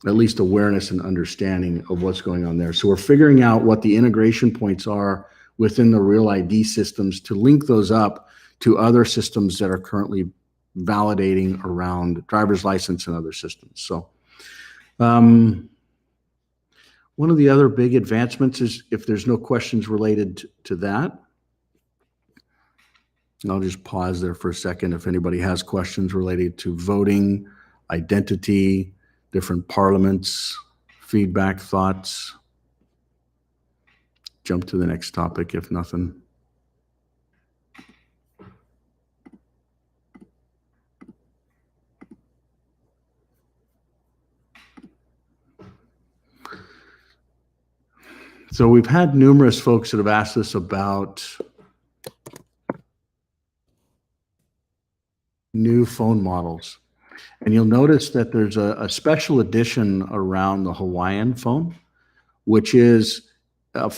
[SPEAKER 1] at least awareness and understanding of what's going on there. So we're figuring out what the integration points are within the Real ID systems to link those up to other systems that are currently validating around driver's license and other systems. So one of the other big advancements is, if there's no questions related to that, and I'll just pause there for a second if anybody has questions related to voting, identity, different parliaments, feedback, thoughts. Jump to the next topic if nothing. So we've had numerous folks that have asked us about new phone models. And you'll notice that there's a special edition around the Hawaiian phone, which is a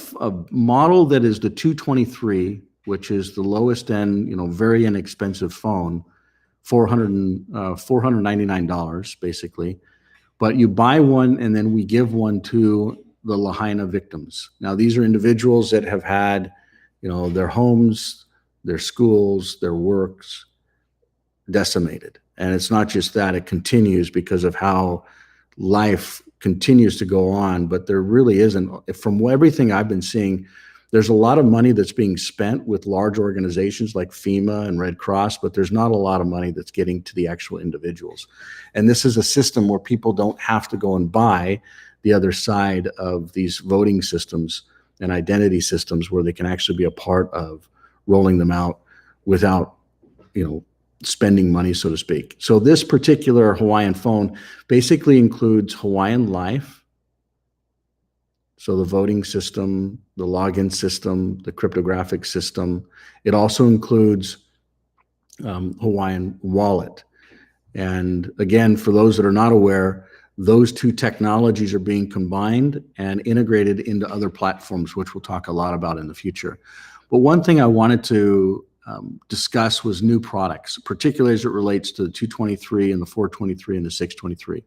[SPEAKER 1] model that is the 223, which is the lowest end, very inexpensive phone, $499 basically. But you buy one and then we give one to the Lahaina victims. Now, these are individuals that have had, their homes, their schools, their works decimated. And it's not just that, it continues because of how life continues to go on. But there really isn't, from everything I've been seeing, there's a lot of money that's being spent with large organizations like FEMA and Red Cross, but there's not a lot of money that's getting to the actual individuals. And this is a system where people don't have to go and buy the other side of these voting systems and identity systems, where they can actually be a part of rolling them out without, spending money, so to speak. So this particular Hawaiian phone basically includes Hawaiian Life. So the voting system, the login system, the cryptographic system. It also includes Hawaiian Wallet. And again, for those that are not aware, those two technologies are being combined and integrated into other platforms, which we'll talk a lot about in the future. But one thing I wanted to discuss was new products, particularly as it relates to the 223 and the 423 and the 623.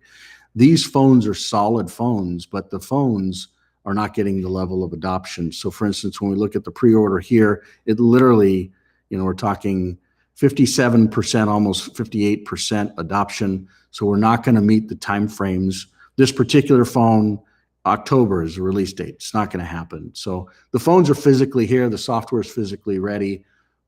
[SPEAKER 1] These phones are solid phones, but the phones are not getting the level of adoption. So for instance, when we look at the pre-order here, it literally, we're talking 57%, almost 58% adoption. So we're not going to meet the timeframes. This particular phone, October is the release date. It's not going to happen. So the phones are physically here, the software is physically ready,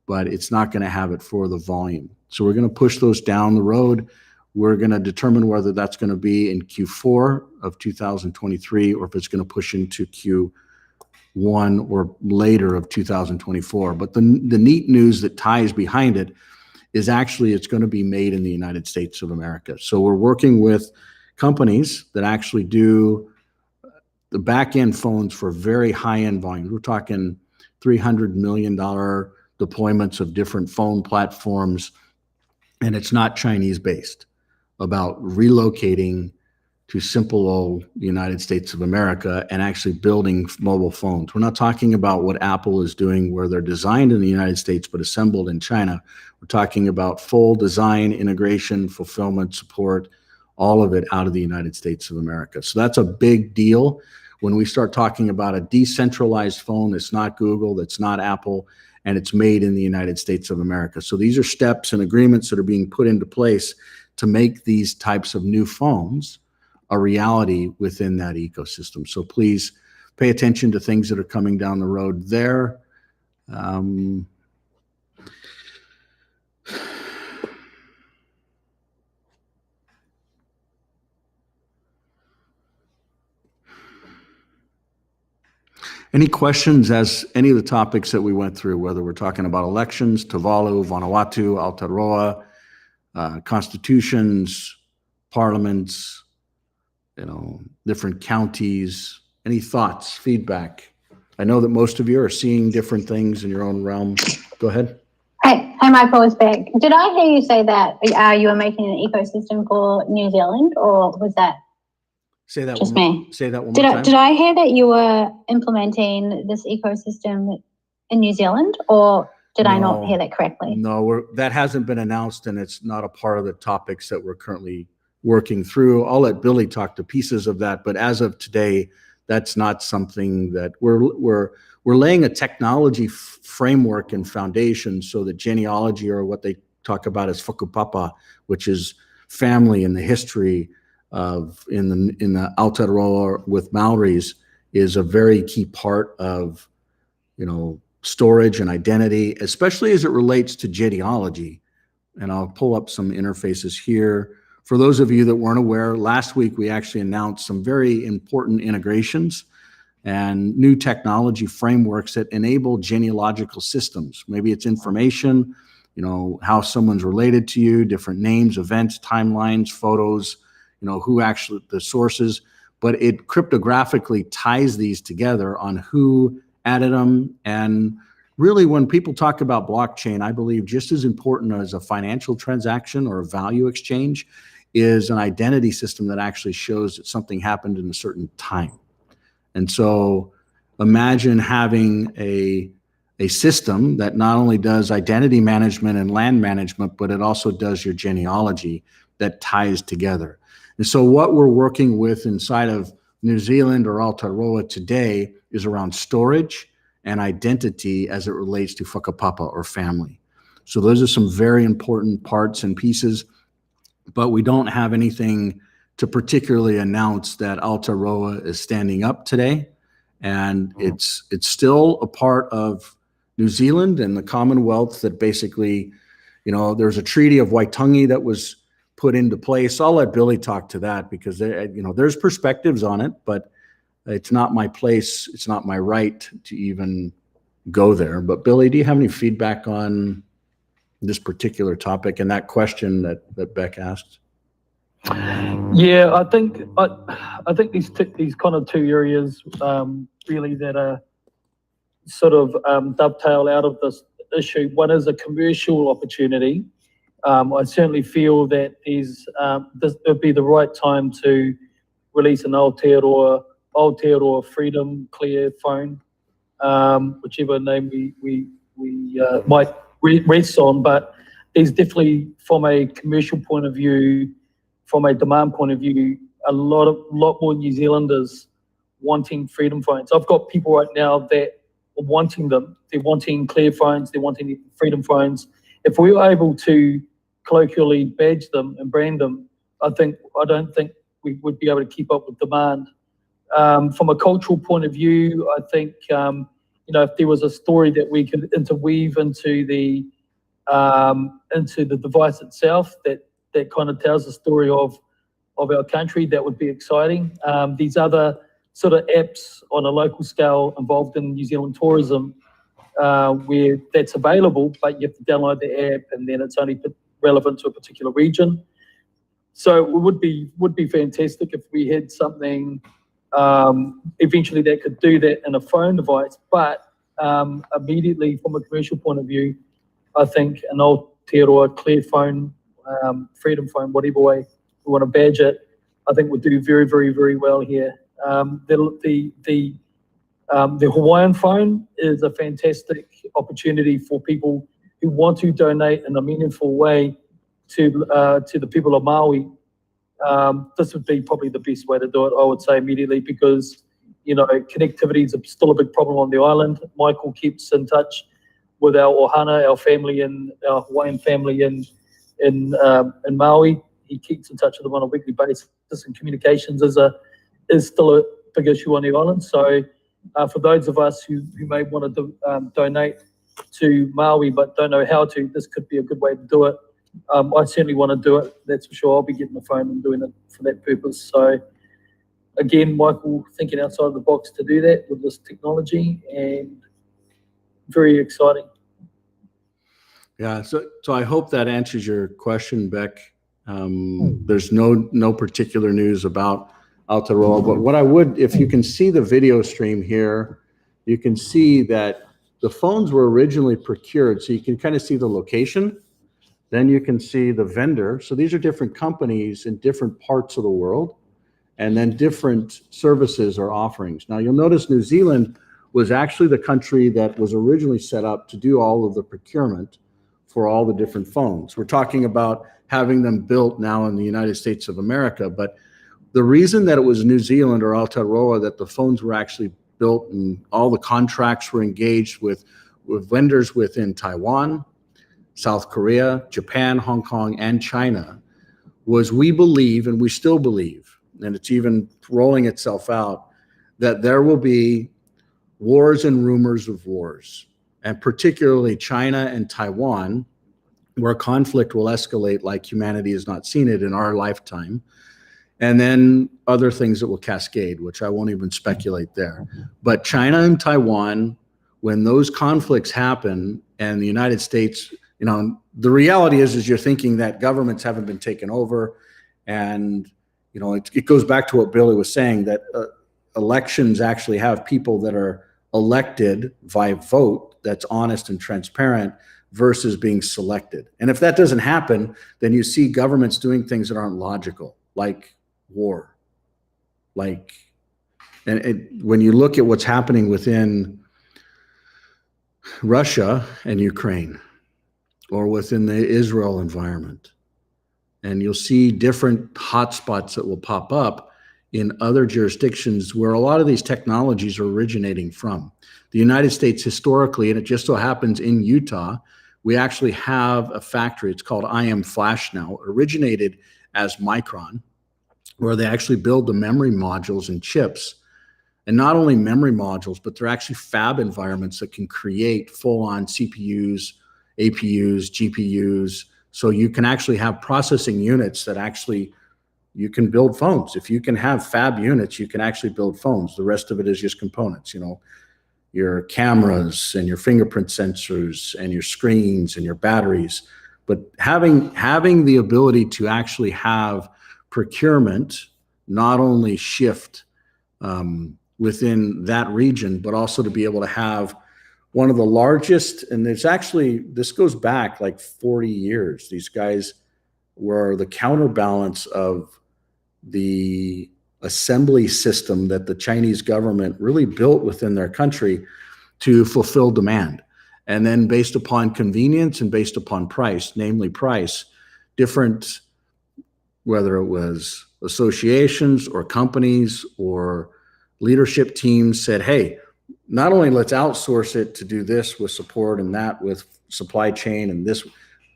[SPEAKER 1] but it's not going to have it for the volume. So we're going to push those down the road. We're going to determine whether that's going to be in Q4 of 2023 or if it's going to push into Q1 or later of 2024. But the neat news that ties behind it is actually it's going to be made in the United States of America. So we're working with companies that actually do the back-end phones for very high-end volumes. We're talking $300 million deployments of different phone platforms, and it's not Chinese-based, about relocating to simple old United States of America and actually building mobile phones. We're not talking about what Apple is doing where they're designed in the United States but assembled in China. We're talking about full design, integration, fulfillment, support, all of it out of the United States of America. So that's a big deal. When we start talking about a decentralized phone that's not Google, that's not Apple, and it's made in the United States of America. So these are steps and agreements that are being put into place to make these types of new phones a reality within that ecosystem. So please pay attention to things that are coming down the road there. Any questions as any of the topics that we went through, whether we're talking about elections, Tuvalu, Vanuatu, Aotearoa, constitutions, parliaments, different counties, any thoughts, feedback? I know that most of you are seeing different things in your own realm. Go ahead.
[SPEAKER 13] Hey, Michael, it's Beck. Did I hear you say that you were making an ecosystem for New Zealand, or was that
[SPEAKER 1] Say that
[SPEAKER 13] just
[SPEAKER 1] one,
[SPEAKER 13] me?
[SPEAKER 1] Say that one more time.
[SPEAKER 13] Did I hear that you were implementing this ecosystem in New Zealand, or did I not hear that correctly?
[SPEAKER 1] No, that hasn't been announced, and it's not a part of the topics that we're currently working through. I'll let Billy talk to pieces of that, but as of today, that's not something that we're laying a technology framework and foundation so that genealogy, or what they talk about as whakapapa, which is family and the history of in the Aotearoa with Maoris, is a very key part of, you know, storage and identity, especially as it relates to genealogy. And I'll pull up some interfaces here. For those of you that weren't aware, last week we actually announced some very important integrations and new technology frameworks that enable genealogical systems. Maybe it's information, you know, how someone's related to you, different names, events, timelines, photos, you know, who actually, the sources, but it cryptographically ties these together on who added them. And really, when people talk about blockchain, I believe just as important as a financial transaction or a value exchange is an identity system that actually shows that something happened in a certain time. And so imagine having a system that not only does identity management and land management, but it also does your genealogy that ties together. And so what we're working with inside of New Zealand or Aotearoa today is around storage and identity as it relates to whakapapa or family. So those are some very important parts and pieces, but we don't have anything to particularly announce that Aotearoa is standing up today. And it's still a part of New Zealand and the Commonwealth that basically, you know, there's a Treaty of Waitangi that was put into place. I'll let Billy talk to that because, you know, there's perspectives on it, but it's not my place. It's not my right to even go there. But Billy, do you have any feedback on this particular topic and that question that Beck asked?
[SPEAKER 11] Yeah, I think these kind of two areas really that are sort of dovetail out of this issue. One is a commercial opportunity. I certainly feel that this would be the right time to release an Aotearoa Freedom Clear phone, whichever name we might rest on. But there's definitely, from a commercial point of view, from a demand point of view, a lot more New Zealanders wanting freedom phones. I've got people right now that are wanting them. They're wanting clear phones. They're wanting freedom phones. If we were able to colloquially badge them and brand them, I don't think we would be able to keep up with demand. From a cultural point of view, I think you know, if there was a story that we could interweave into the device itself that kind of tells the story of our country, that would be exciting. These other sort of apps on a local scale involved in New Zealand tourism, where that's available, but you have to download the app and then it's only relevant to a particular region. So it would be fantastic if we had something eventually that could do that in a phone device. But immediately from a commercial point of view, I think an Aotearoa Clear phone, freedom phone, whatever way we want to badge it, I think would do very, very, very well here. The Hawaiian phone is a fantastic opportunity for people who want to donate in a meaningful way to the people of Maui. This would be probably the best way to do it, I would say, immediately, because, you know, connectivity is still a big problem on the island. Michael keeps in touch with our ohana, our family, and our Hawaiian family in Maui. He keeps in touch with them on a weekly basis, and communications is still a big issue on the island. So for those of us who may want to donate to Maui but don't know how to, this could be a good way to do it. I certainly want to do it, that's for sure. I'll be getting the phone and doing it for that purpose. So again, Michael thinking outside of the box to do that with this technology, and very exciting.
[SPEAKER 1] Yeah, so I hope that answers your question, Beck. There's no particular news about Aotearoa, but what I would, if you can see the video stream here, you can see that the phones were originally procured, so you can kind of see the location. Then you can see the vendor. So these are different companies in different parts of the world, and then different services or offerings. Now you'll notice New Zealand was actually the country that was originally set up to do all of the procurement for all the different phones. We're talking about having them built now in the United States of America. But the reason that it was New Zealand or Aotearoa that the phones were actually built and all the contracts were engaged with vendors within Taiwan, South Korea, Japan, Hong Kong, and China was we believe, and we still believe, and it's even rolling itself out, that there will be wars and rumors of wars, and particularly China and Taiwan, where conflict will escalate like humanity has not seen it in our lifetime. And then other things that will cascade, which I won't even speculate there. But China and Taiwan, when those conflicts happen and the United States, you know, the reality is you're thinking that governments haven't been taken over. And, you know, it goes back to what Billy was saying, that elections actually have people that are elected by vote that's honest and transparent versus being selected. And if that doesn't happen, then you see governments doing things that aren't logical, like war. Like, and when you look at what's happening within Russia and Ukraine, or within the Israel environment, and you'll see different hotspots that will pop up in other jurisdictions where a lot of these technologies are originating from. The United States historically, and it just so happens in Utah, we actually have a factory, it's called IM Flash now, originated as Micron, where they actually build the memory modules and chips. And not only memory modules, but they're actually fab environments that can create full-on CPUs, APUs, GPUs. So you can actually have processing units that actually, you can build phones. If you can have fab units, you can actually build phones. The rest of it is just components, you know, your cameras and your fingerprint sensors and your screens and your batteries. But having the ability to actually have procurement not only shift within that region, but also to be able to have one of the largest, and there's actually, this goes back like 40 years. These guys were the counterbalance of the assembly system that the Chinese government really built within their country to fulfill demand. And then based upon convenience and based upon price, namely price, different, whether it was associations or companies or leadership teams said, hey, not only let's outsource it to do this with support and that with supply chain and this,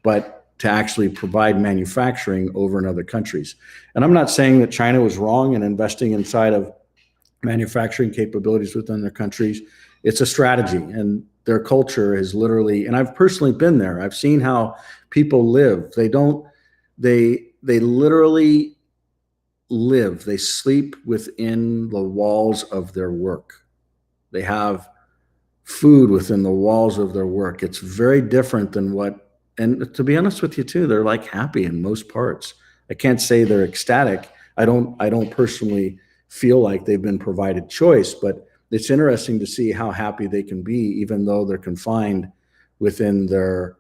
[SPEAKER 1] but to actually provide manufacturing over in other countries. And I'm not saying that China was wrong in investing inside of manufacturing capabilities within their countries. It's a strategy, and their culture is literally, and I've personally been there. I've seen how people live. They literally live, they sleep within the walls of their work. They have food within the walls of their work. It's very different than what, and to be honest with you too, they're like happy in most parts. I can't say they're ecstatic. I don't personally feel like they've been provided choice, but it's interesting to see how happy they can be, even though they're confined within their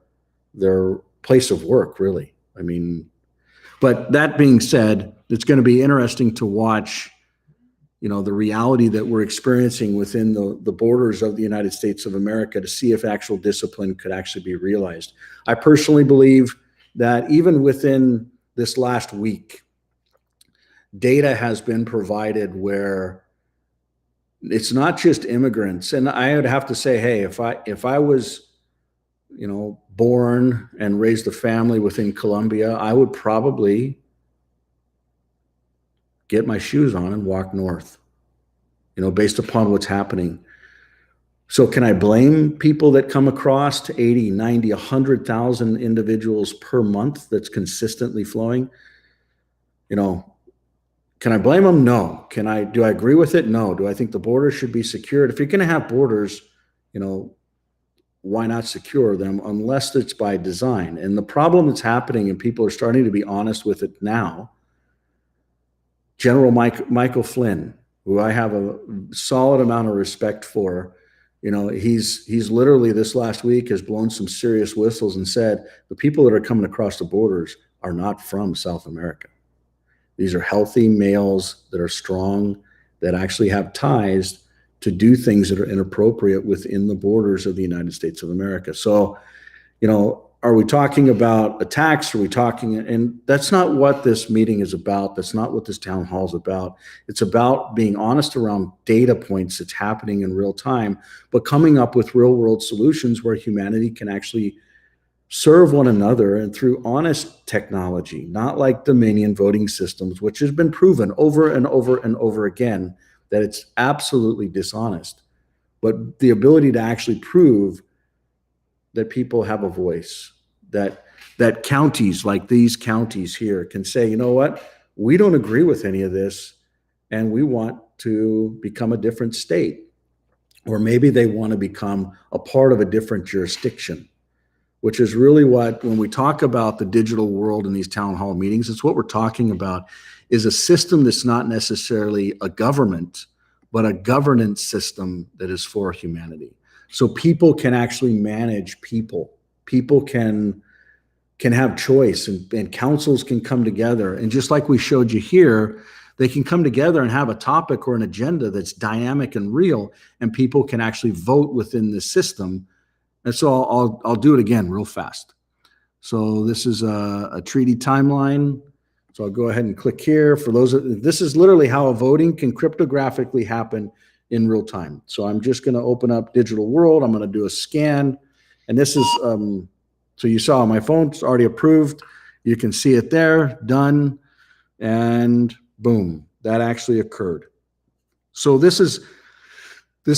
[SPEAKER 1] place of work, really. I mean, but that being said, it's going to be interesting to watch, you know, the reality that we're experiencing within the borders of the United States of America to see if actual discipline could actually be realized. I personally believe that even within this last week, data has been provided where it's not just immigrants. And I would have to say, hey, if I was, you know, born and raised a family within Colombia, I would probably get my shoes on and walk north, you know, based upon what's happening. So can I blame people that come across to 80, 90, 100,000 individuals per month that's consistently flowing? You know, can I blame them? No. Do I agree with it? No. Do I think the borders should be secured? If you're going to have borders, you know, why not secure them unless it's by design? And the problem that's happening, and people are starting to be honest with it now, General Michael Flynn, who I have a solid amount of respect for, you know, he's literally this last week has blown some serious whistles and said the people that are coming across the borders are not from South America. These are healthy males that are strong, that actually have ties to do things that are inappropriate within the borders of the United States of America. So, you know, are we talking about attacks? Are we talking, and that's not what this meeting is about. That's not what this town hall is about. It's about being honest around data points that's happening in real time, but coming up with real world solutions where humanity can actually serve one another and through honest technology, not like Dominion voting systems, which has been proven over and over and over again that it's absolutely dishonest. But the ability to actually prove that people have a voice, that counties like these counties here can say, you know what, we don't agree with any of this and we want to become a different state. Or maybe they want to become a part of a different jurisdiction, which is really what, when we talk about the digital world in these town hall meetings, it's what we're talking about is a system that's not necessarily a government, but a governance system that is for humanity. So people can actually manage people. People can have choice and councils can come together. And just like we showed you here, they can come together and have a topic or an agenda that's dynamic and real, and people can actually vote within the system. And so I'll do it again real fast. So this is a treaty timeline. So I'll go ahead and click here. For those, this is literally how a voting can cryptographically happen in real time. So I'm just going to open up Digital World. I'm going to do a scan. And this is, so you saw my phone's already approved. You can see it there, done. And boom, that actually occurred. So this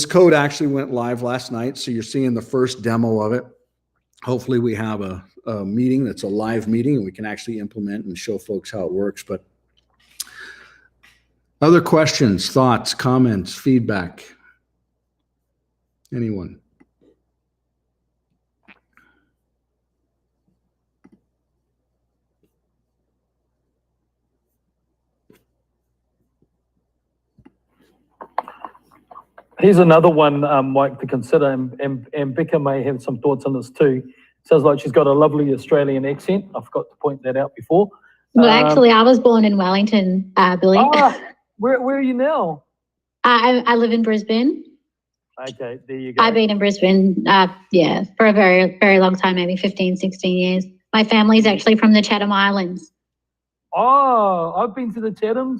[SPEAKER 1] code actually went live last night. So you're seeing the first demo of it. Hopefully we have a meeting that's a live meeting and we can actually implement and show folks how it works. But other questions, thoughts, comments, feedback? Anyone?
[SPEAKER 11] Here's another one, Mike, to consider, and Becca may have some thoughts on this too. Sounds like she's got a lovely Australian accent. I forgot to point that out before.
[SPEAKER 13] Well, actually, I was born in Wellington, Billy.
[SPEAKER 11] Where are you now?
[SPEAKER 13] I live in Brisbane.
[SPEAKER 11] Okay, there you go.
[SPEAKER 13] I've been in Brisbane, yeah, for a very, very long time, maybe 15, 16 years. My family's actually from the Chatham Islands.
[SPEAKER 11] Oh, I've been to the Chathams.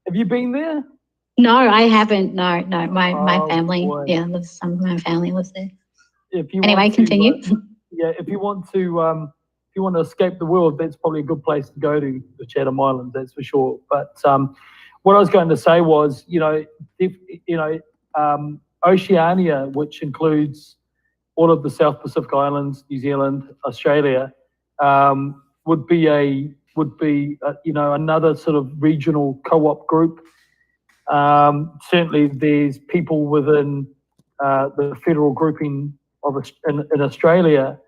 [SPEAKER 11] Have you been there?
[SPEAKER 13] No, I haven't. No. My family,
[SPEAKER 11] boy.
[SPEAKER 13] yeah, some of my family lives there.
[SPEAKER 11] If you
[SPEAKER 13] Anyway,
[SPEAKER 11] want to,
[SPEAKER 13] continue.
[SPEAKER 11] Yeah, if you want to escape the world, that's probably a good place to go to, the Chatham Islands, that's for sure. But what I was going to say was, Oceania, which includes all of the South Pacific Islands, New Zealand, Australia, would be another sort of regional co-op group. Certainly, there's people within the federal grouping in Australia.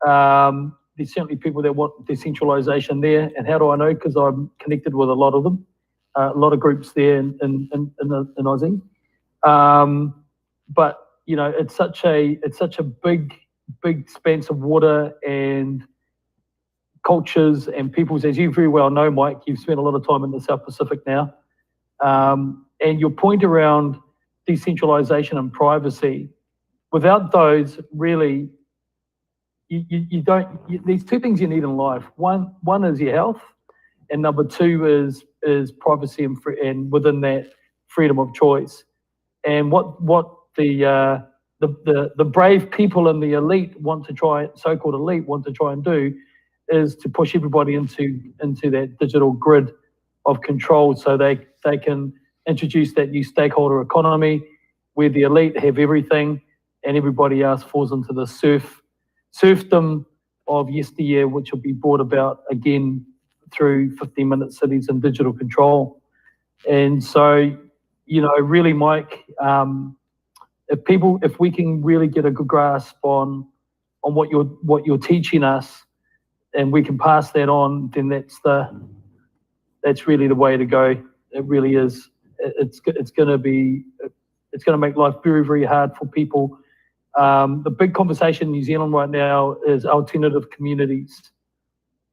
[SPEAKER 11] There's certainly people that want decentralisation there. And how do I know? Because I'm connected with a lot of them, a lot of groups there in Aussie. But it's such a big expanse of water and cultures and peoples, as you very well know, Mike. You've spent a lot of time in the South Pacific now. And your point around decentralization and privacy, without those, really, you don't. There's two things you need in life. One is your health, and number two is privacy and within that, freedom of choice. And what the brave people in the elite want to try, so-called elite, want to try and do, is to push everybody into that digital grid of control, so they can introduce that new stakeholder economy where the elite have everything and everybody else falls into the serfdom of yesteryear, which will be brought about again through 15-minute cities and digital control. And so, really, Mike, if we can really get a good grasp on what you're teaching us, and we can pass that on, then that's really the way to go. It really is. It's going to make life very, very hard for people. The big conversation in New Zealand right now is alternative communities.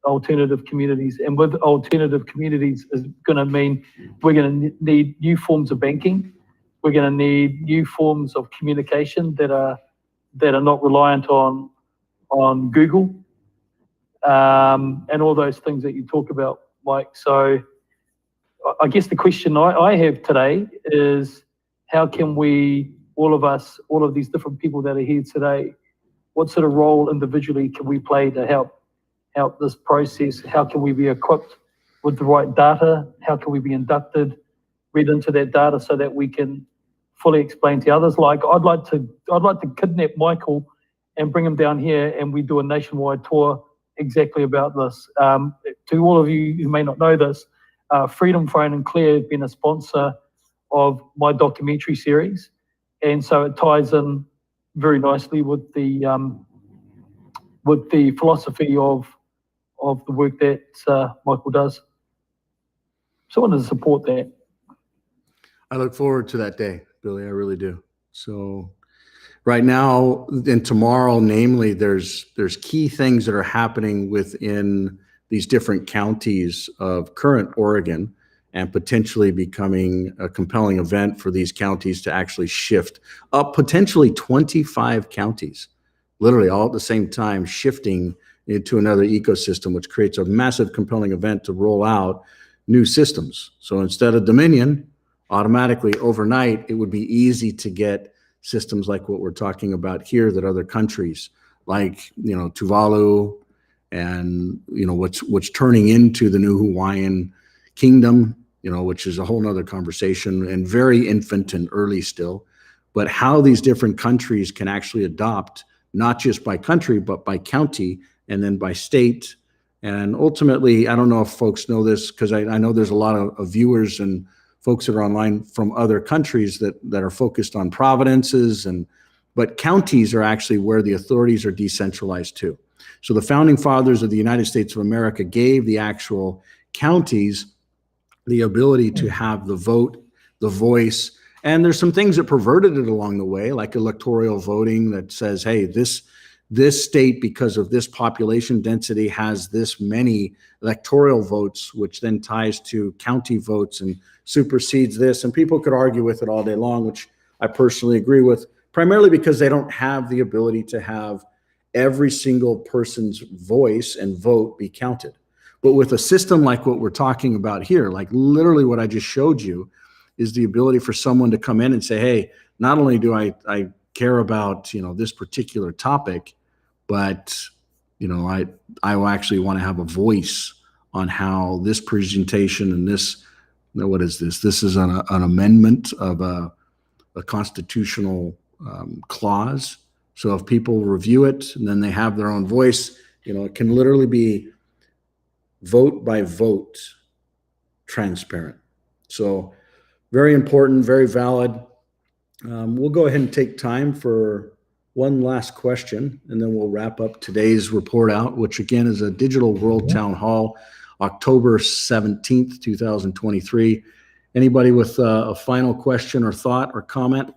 [SPEAKER 11] And with alternative communities is going to mean we're going to need new forms of banking. We're going to need new forms of communication that are not reliant on on Google, and all those things that you talk about, Mike. So I guess the question I have today is, how can we, all of us, all of these different people that are here today, what sort of role individually can we play to help this process? How can we be equipped with the right data? How can we be inducted, read into that data so that we can fully explain to others? Like, I'd like to kidnap Michael and bring him down here, and we do a nationwide tour exactly about this. To all of you who may not know this, Freedom Phone and Clear have been a sponsor of my documentary series, and so it ties in very nicely with the philosophy of the work that Michael does. So I wanted to support that.
[SPEAKER 1] I look forward to that day, Billy. I really do. So right now and tomorrow, namely, there's key things that are happening within these different counties of current Oregon, and potentially becoming a compelling event for these counties to actually shift up potentially 25 counties, literally all at the same time, shifting into another ecosystem, which creates a massive compelling event to roll out new systems. So instead of Dominion, automatically overnight, it would be easy to get systems like what we're talking about here that other countries like, Tuvalu and, what's turning into the new Hawaiian kingdom, which is a whole nother conversation and very infant and early still, but how these different countries can actually adopt, not just by country, but by county and then by state. And ultimately, I don't know if folks know this, because I know there's a lot of viewers and folks that are online from other countries that are focused on providences, but counties are actually where the authorities are decentralized to. So the founding fathers of the United States of America gave the actual counties the ability to have the vote, the voice, and there's some things that perverted it along the way, like electoral voting that says, hey, this state, because of this population density, has this many electoral votes, which then ties to county votes and supersedes this. And people could argue with it all day long, which I personally agree with, primarily because they don't have the ability to have every single person's voice and vote be counted. But with a system like what we're talking about here, like literally what I just showed you, is the ability for someone to come in and say, hey, not only do I care about, this particular topic, but, I actually want to have a voice on how this presentation and this, what is this? This is an amendment of a constitutional clause. So if people review it and then they have their own voice, it can literally be vote by vote transparent. So very important, very valid. We'll go ahead and take time for one last question, and then we'll wrap up today's report out, which again is a Digital World Town Hall, October 17th, 2023. Anybody with a final question or thought or comment?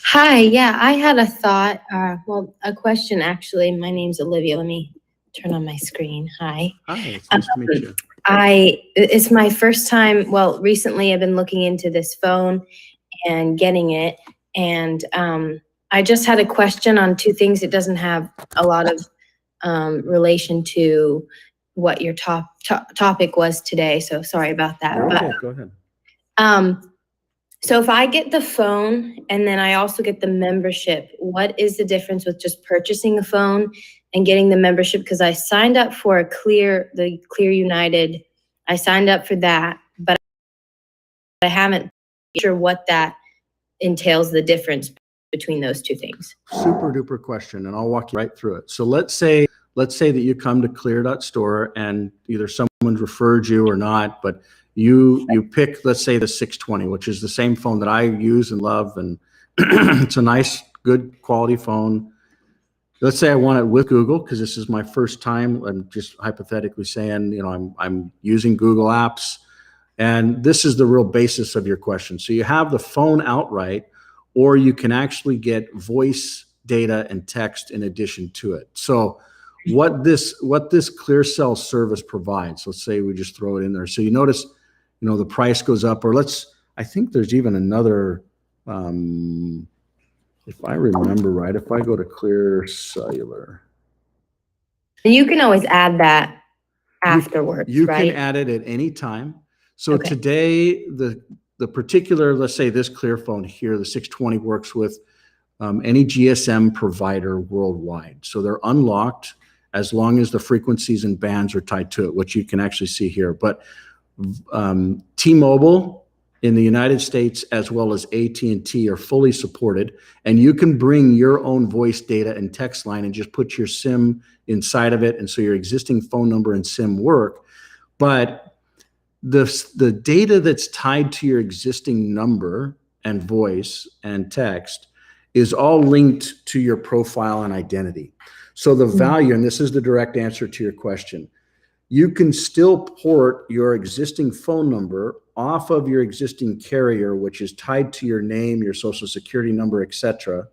[SPEAKER 14] Hi, yeah, I had a thought, a question actually. My name's Olivia. Let me turn on my screen. Hi.
[SPEAKER 1] Hi, it's nice to meet you.
[SPEAKER 14] It's my first time, recently I've been looking into this phone and getting it, and I just had a question on two things. It doesn't have a lot of relation to what your topic was today, so sorry about that.
[SPEAKER 1] Okay, go ahead.
[SPEAKER 14] So if I get the phone and then I also get the membership, what is the difference with just purchasing a phone and getting the membership? Because I signed up for the Clear United. I signed up for that, but I haven't sure what that entails, the difference between those two things.
[SPEAKER 1] Super duper question, and I'll walk you right through it. So let's say that you come to Clear.store and either someone's referred you or not, but you pick, let's say, the 620, which is the same phone that I use and love, and it's a nice, good quality phone. Let's say I want it with Google, because this is my first time. I'm just hypothetically saying, I'm using Google Apps, and this is the real basis of your question. So you have the phone outright, or you can actually get voice, data, and text in addition to it. So what this ClearCell service provides, let's say we just throw it in there. So you notice, the price goes up, or I think there's even another, If I remember right, if I go to Clear Cellular.
[SPEAKER 14] And you can always add that afterwards,
[SPEAKER 1] You
[SPEAKER 14] right?
[SPEAKER 1] can add it at any time. So
[SPEAKER 14] Okay.
[SPEAKER 1] today, the particular, let's say this Clear phone here, the 620 works with any GSM provider worldwide. So they're unlocked as long as the frequencies and bands are tied to it, which you can actually see here. But T-Mobile in the United States as well as AT&T are fully supported, and you can bring your own voice data and text line and just put your SIM inside of it, and so your existing phone number and SIM work. But the data that's tied to your existing number and voice and text is all linked to your profile and identity. So the value, and this is the direct answer to your question, you can still port your existing phone number off of your existing carrier, which is tied to your name, your social security number, etc.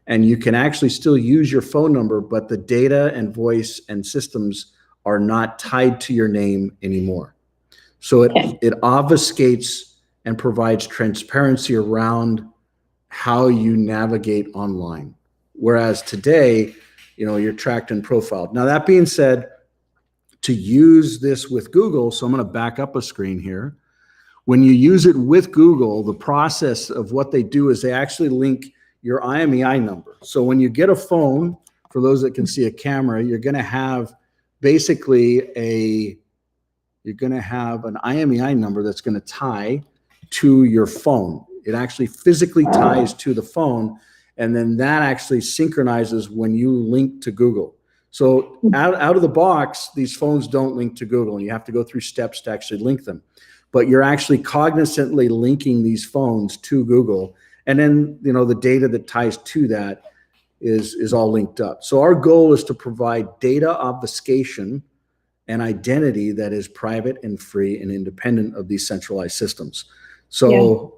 [SPEAKER 1] And you can actually still use your phone number, but the data and voice and systems are not tied to your name anymore. So it obfuscates and provides transparency around how you navigate online. Whereas today, you're tracked and profiled. Now, that being said, to use this with Google, so I'm going to back up a screen here. When you use it with Google, the process of what they do is they actually link your IMEI number. So when you get a phone, for those that can see a camera, you're going to have basically an IMEI number that's going to tie to your phone. It actually physically ties to the phone, and then that actually synchronizes when you link to Google. So out of the box, these phones don't link to Google, and you have to go through steps to actually link them. But you're actually cognizantly linking these phones to Google, and then the data that ties to that is all linked up. So our goal is to provide data obfuscation and identity that is private and free and independent of these centralized systems. So,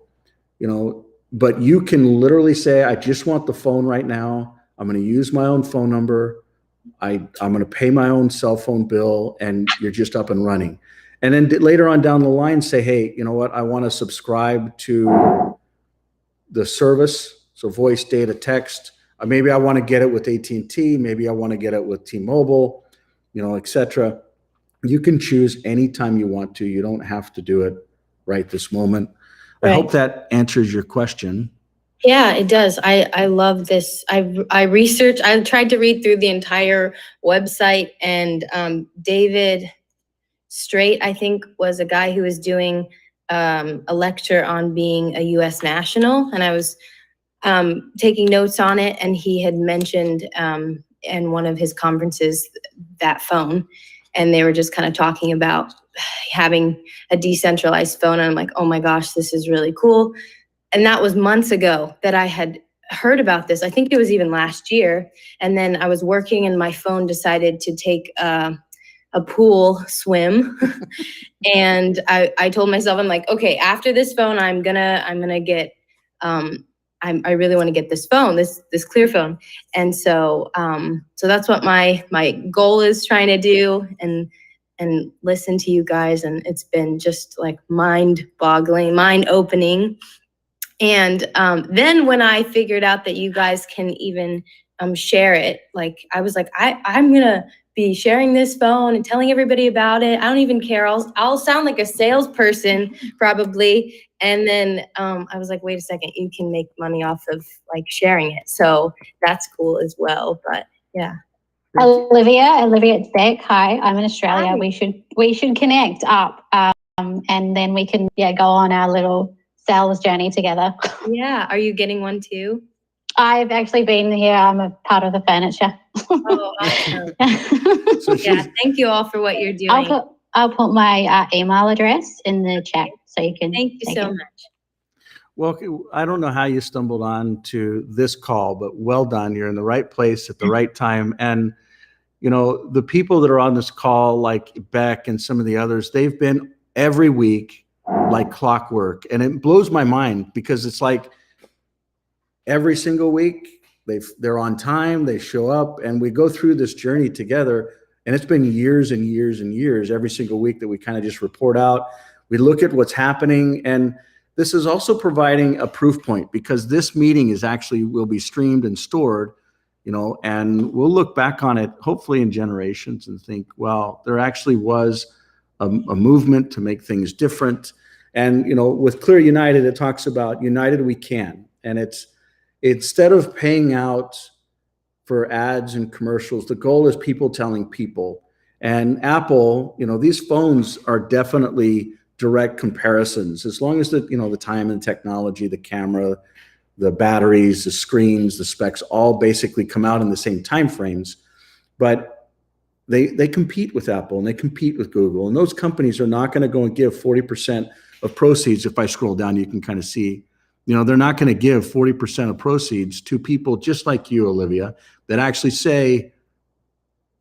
[SPEAKER 1] but you can literally say, I just want the phone right now. I'm going to use my own phone number. I'm going to pay my own cell phone bill, and you're just up and running. And then later on down the line, say, hey, you know what? I want to subscribe to the service. So voice, data, text. Maybe I want to get it with AT&T. Maybe I want to get it with T-Mobile, et cetera. You can choose anytime you want to. You don't have to do it right this moment. I hope that answers your question.
[SPEAKER 14] Yeah, it does. I love this. I tried to read through the entire website, and David Straight, I think, was a guy who was doing a lecture on being a US national, and I was taking notes on it, and he had mentioned in one of his conferences that phone, and they were just kind of talking about having a decentralized phone, and I'm like, oh my gosh, this is really cool. And that was months ago that I had heard about this. I think it was even last year. And then I was working and my phone decided to take a pool swim. And I told myself, I'm like, okay, after this phone, I'm gonna get, I really want to get this phone, this Clear phone. And so, so that's what my goal is, trying to do and listen to you guys. And it's been just like mind-boggling, mind-opening. And then when I figured out that you guys can even share it, like I was like, I'm gonna be sharing this phone and telling everybody about it. I don't even care. I'll sound like a salesperson probably. And then I was like, wait a second, you can make money off of like sharing it. So that's cool as well. But yeah.
[SPEAKER 13] Olivia, it's Beck. Hi, I'm in Australia. Hi. We should connect up, and then we can go on our little sales journey together.
[SPEAKER 14] Yeah. Are you getting one too?
[SPEAKER 13] I've actually been here. I'm a part of the furniture.
[SPEAKER 14] Oh, awesome. Yeah. Thank you all for what you're doing.
[SPEAKER 13] I'll put my email address in the chat so you can.
[SPEAKER 14] Thank you so much.
[SPEAKER 1] Well, I don't know how you stumbled on to this call, but well done. You're in the right place at the right time. And, the people that are on this call, like Beck and some of the others, they've been every week like clockwork. And it blows my mind because it's like every single week they're on time, they show up, and we go through this journey together. And it's been years and years and years, every single week that we kind of just report out. We look at what's happening. And this is also providing a proof point, because this meeting is actually will be streamed and stored, you know, and we'll look back on it hopefully in generations and think, well, there actually was a movement to make things different. And, you know, with Clear United, it talks about united we can. And it's instead of paying out for ads and commercials, the goal is people telling people. And Apple, you know, these phones are definitely direct comparisons. As long as the, you know, the time and technology, the camera, the batteries, the screens, the specs, all basically come out in the same time frames. But they compete with Apple and they compete with Google. And those companies are not going to go and give 40% of proceeds. If I scroll down, you can kind of see, you know, they're not going to give 40% of proceeds to people just like you, Olivia, that actually say,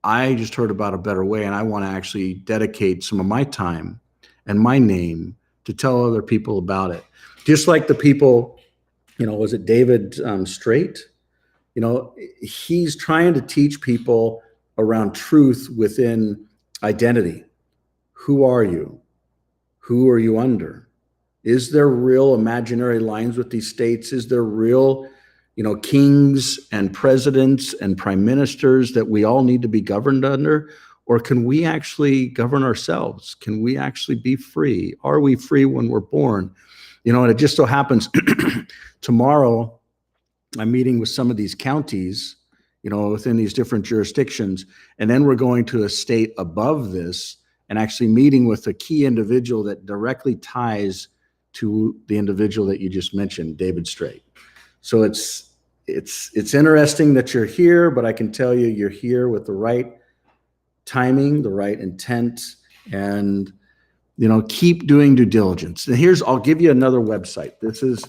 [SPEAKER 1] I just heard about a better way and I want to actually dedicate some of my time and my name to tell other people about it. Just like the people, you know, was it David Straight? You know, he's trying to teach people around truth within identity. Who are you? Who are you under? Is there real imaginary lines with these states? Is there real, you know, kings and presidents and prime ministers that we all need to be governed under? Or can we actually govern ourselves? Can we actually be free? Are we free when we're born? You know, and it just so happens tomorrow I'm meeting with some of these counties, you know, within these different jurisdictions, and then we're going to a state above this and actually meeting with a key individual that directly ties to the individual that you just mentioned, David Straight. So it's interesting that you're here, but I can tell you you're here with the right timing, the right intent, and, you know, keep doing due diligence. And I'll give you another website. This is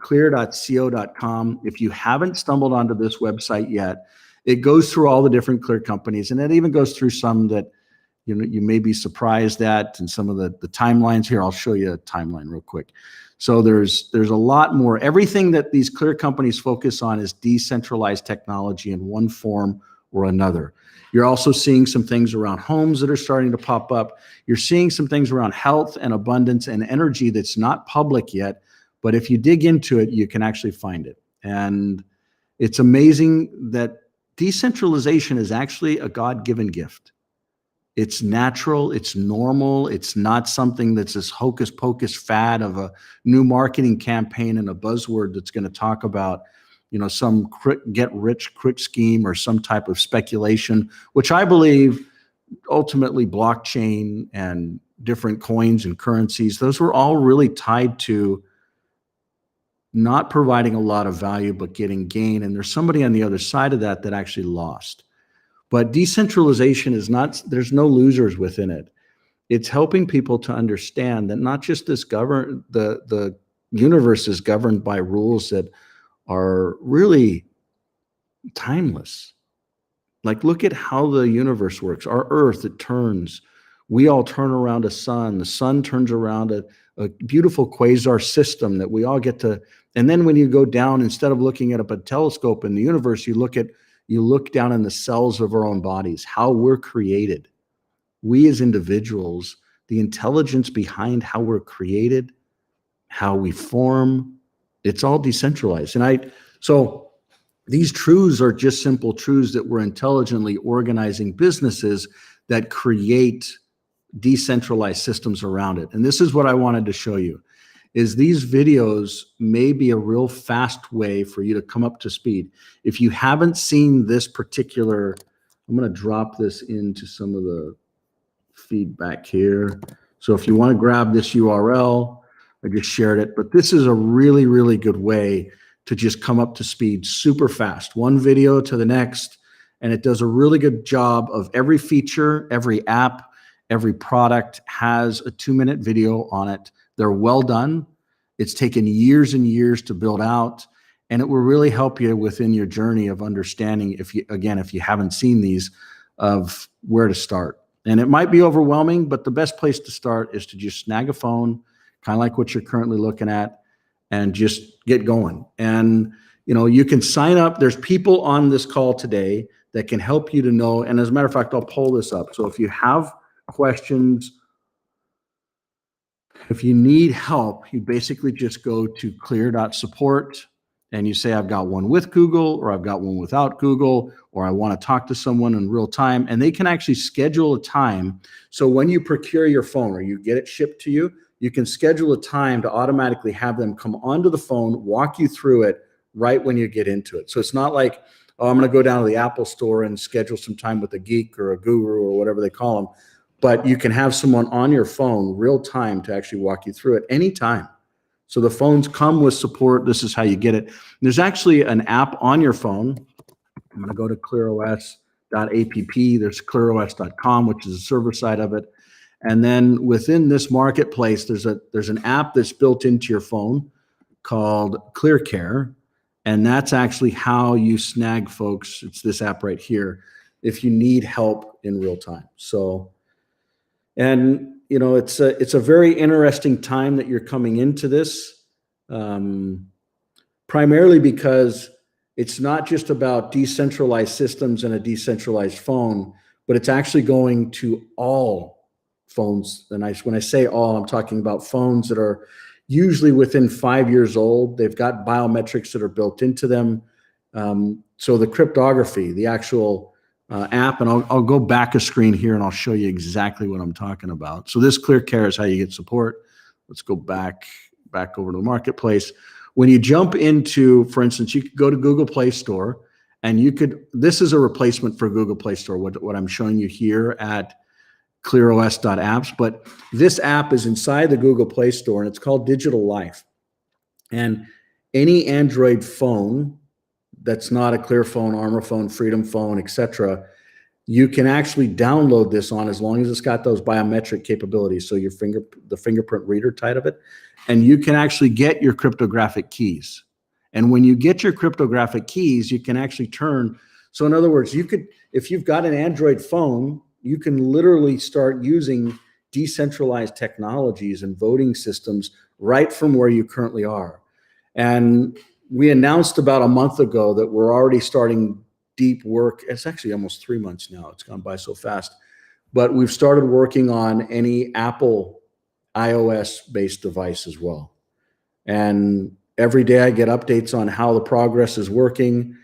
[SPEAKER 1] clear.co.com. If you haven't stumbled onto this website yet, it goes through all the different Clear companies, and it even goes through some that, you know, you may be surprised at, and some of the timelines here. I'll show you a timeline real quick. So there's a lot more. Everything that these Clear companies focus on is decentralized technology in one form or another. You're also seeing some things around homes that are starting to pop up. You're seeing some things around health and abundance and energy that's not public yet, but if you dig into it, you can actually find it. And it's amazing that decentralization is actually a God-given gift. It's natural, it's normal, it's not something that's this hocus pocus fad of a new marketing campaign and a buzzword that's going to talk about, you know, some get rich quick scheme or some type of speculation, which I believe ultimately blockchain and different coins and currencies, those were all really tied to not providing a lot of value, but getting gain. And there's somebody on the other side of that that actually lost. But decentralization is not, there's no losers within it. It's helping people to understand that not just this the universe is governed by rules that are really timeless. Like, look at how the universe works. Our earth, it turns. We all turn around a sun. The sun turns around a beautiful quasar system that we all get to. And then when you go down, instead of looking at a telescope in the universe, you look down in the cells of our own bodies, how we're created. We as individuals, the intelligence behind how we're created, how we form, it's all decentralized. So these truths are just simple truths that we're intelligently organizing businesses that create decentralized systems around it. And this is what I wanted to show you, is these videos may be a real fast way for you to come up to speed. If you haven't seen this particular, I'm going to drop this into some of the feedback here. So if you want to grab this URL, I just shared it, but this is a really, really good way to just come up to speed super fast, one video to the next. And it does a really good job of every feature, every app, every product has a 2-minute video on it. They're well done. It's taken years and years to build out, and it will really help you within your journey of understanding, if you haven't seen these, of where to start. And it might be overwhelming, but the best place to start is to just snag a phone, kind of like what you're currently looking at, and just get going. And, you know, you can sign up. There's people on this call today that can help you to know. And as a matter of fact, I'll pull this up. So if you have questions, If you need help, you basically just go to clear.support and you say, I've got one with Google, or I've got one without Google, or I want to talk to someone in real time. And they can actually schedule a time. So when you procure your phone or you get it shipped to you, you can schedule a time to automatically have them come onto the phone, walk you through it right when you get into it. So it's not like, oh, I'm going to go down to the Apple store and schedule some time with a geek or a guru or whatever they call them. But you can have someone on your phone real time to actually walk you through it anytime. So the phones come with support. This is how you get it. There's actually an app on your phone. I'm going to go to clearos.app. There's clearos.com, which is the server side of it. And then within this marketplace, there's an app that's built into your phone called ClearCare. And that's actually how you snag folks. It's this app right here, if you need help in real time. So, and you know, it's a very interesting time that you're coming into this, primarily because it's not just about decentralized systems and a decentralized phone, but it's actually going to all phones. And when I say all, I'm talking about phones that are usually within 5 years old. They've got biometrics that are built into them. So the cryptography, the actual app, and I'll go back a screen here and I'll show you exactly what I'm talking about. So this ClearCare is how you get support. Let's go back over to the marketplace. When you jump into, for instance, you could go to Google Play Store and this is a replacement for Google Play Store, what I'm showing you here at clearos.apps, but this app is inside the Google Play Store and it's called Digital Life. And any Android phone that's not a Clear phone, Armor phone, Freedom phone, etc., you can actually download this on, as long as it's got those biometric capabilities. So the fingerprint reader type of it, and you can actually get your cryptographic keys. And when you get your cryptographic keys, you can actually turn. So in other words, if you've got an Android phone, you can literally start using decentralized technologies and voting systems right from where you currently are. And we announced about a month ago that we're already starting deep work. It's actually almost 3 months now. It's gone by so fast. But we've started working on any Apple iOS-based device as well. And every day I get updates on how the progress is working.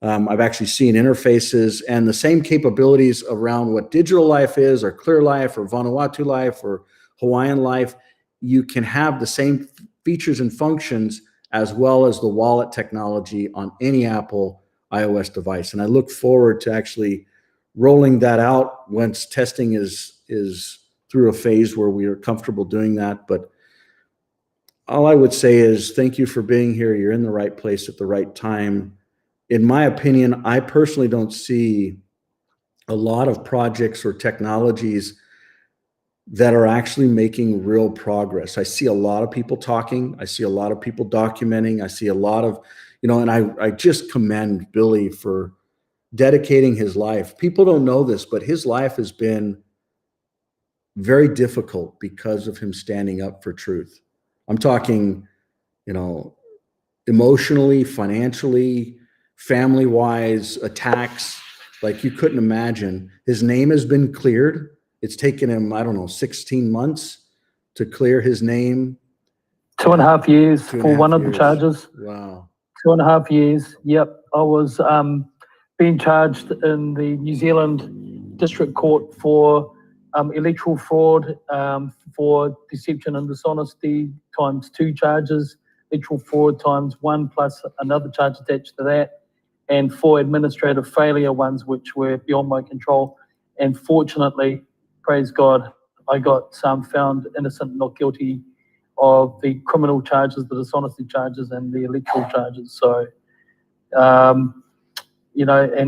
[SPEAKER 1] I've actually seen interfaces and the same capabilities around what Digital Life is, or Clear Life, or Vanuatu Life, or Hawaiian Life. You can have the same features and functions as well as the wallet technology on any Apple iOS device. And I look forward to actually rolling that out once testing is through a phase where we are comfortable doing that. But all I would say is thank you for being here. You're in the right place at the right time. In my opinion, I personally don't see a lot of projects or technologies that are actually making real progress. I see a lot of people talking. I see a lot of people documenting. I see a lot of, and I just commend Billy for dedicating his life. People don't know this, but his life has been very difficult because of him standing up for truth. I'm talking, emotionally, financially, family-wise, attacks like you couldn't imagine. His name has been cleared. It's taken him, 16 months to clear his name.
[SPEAKER 11] 2.5 years for one of the charges.
[SPEAKER 1] Wow.
[SPEAKER 11] 2.5 years. Yep. I was being charged in the New Zealand District Court for electoral fraud, for deception and dishonesty ×2 charges, electoral fraud ×1 plus another charge attached to that, and 4 administrative failure ones which were beyond my control. And fortunately, praise God, I got found innocent, not guilty of the criminal charges, the dishonesty charges, and the electoral charges. So, and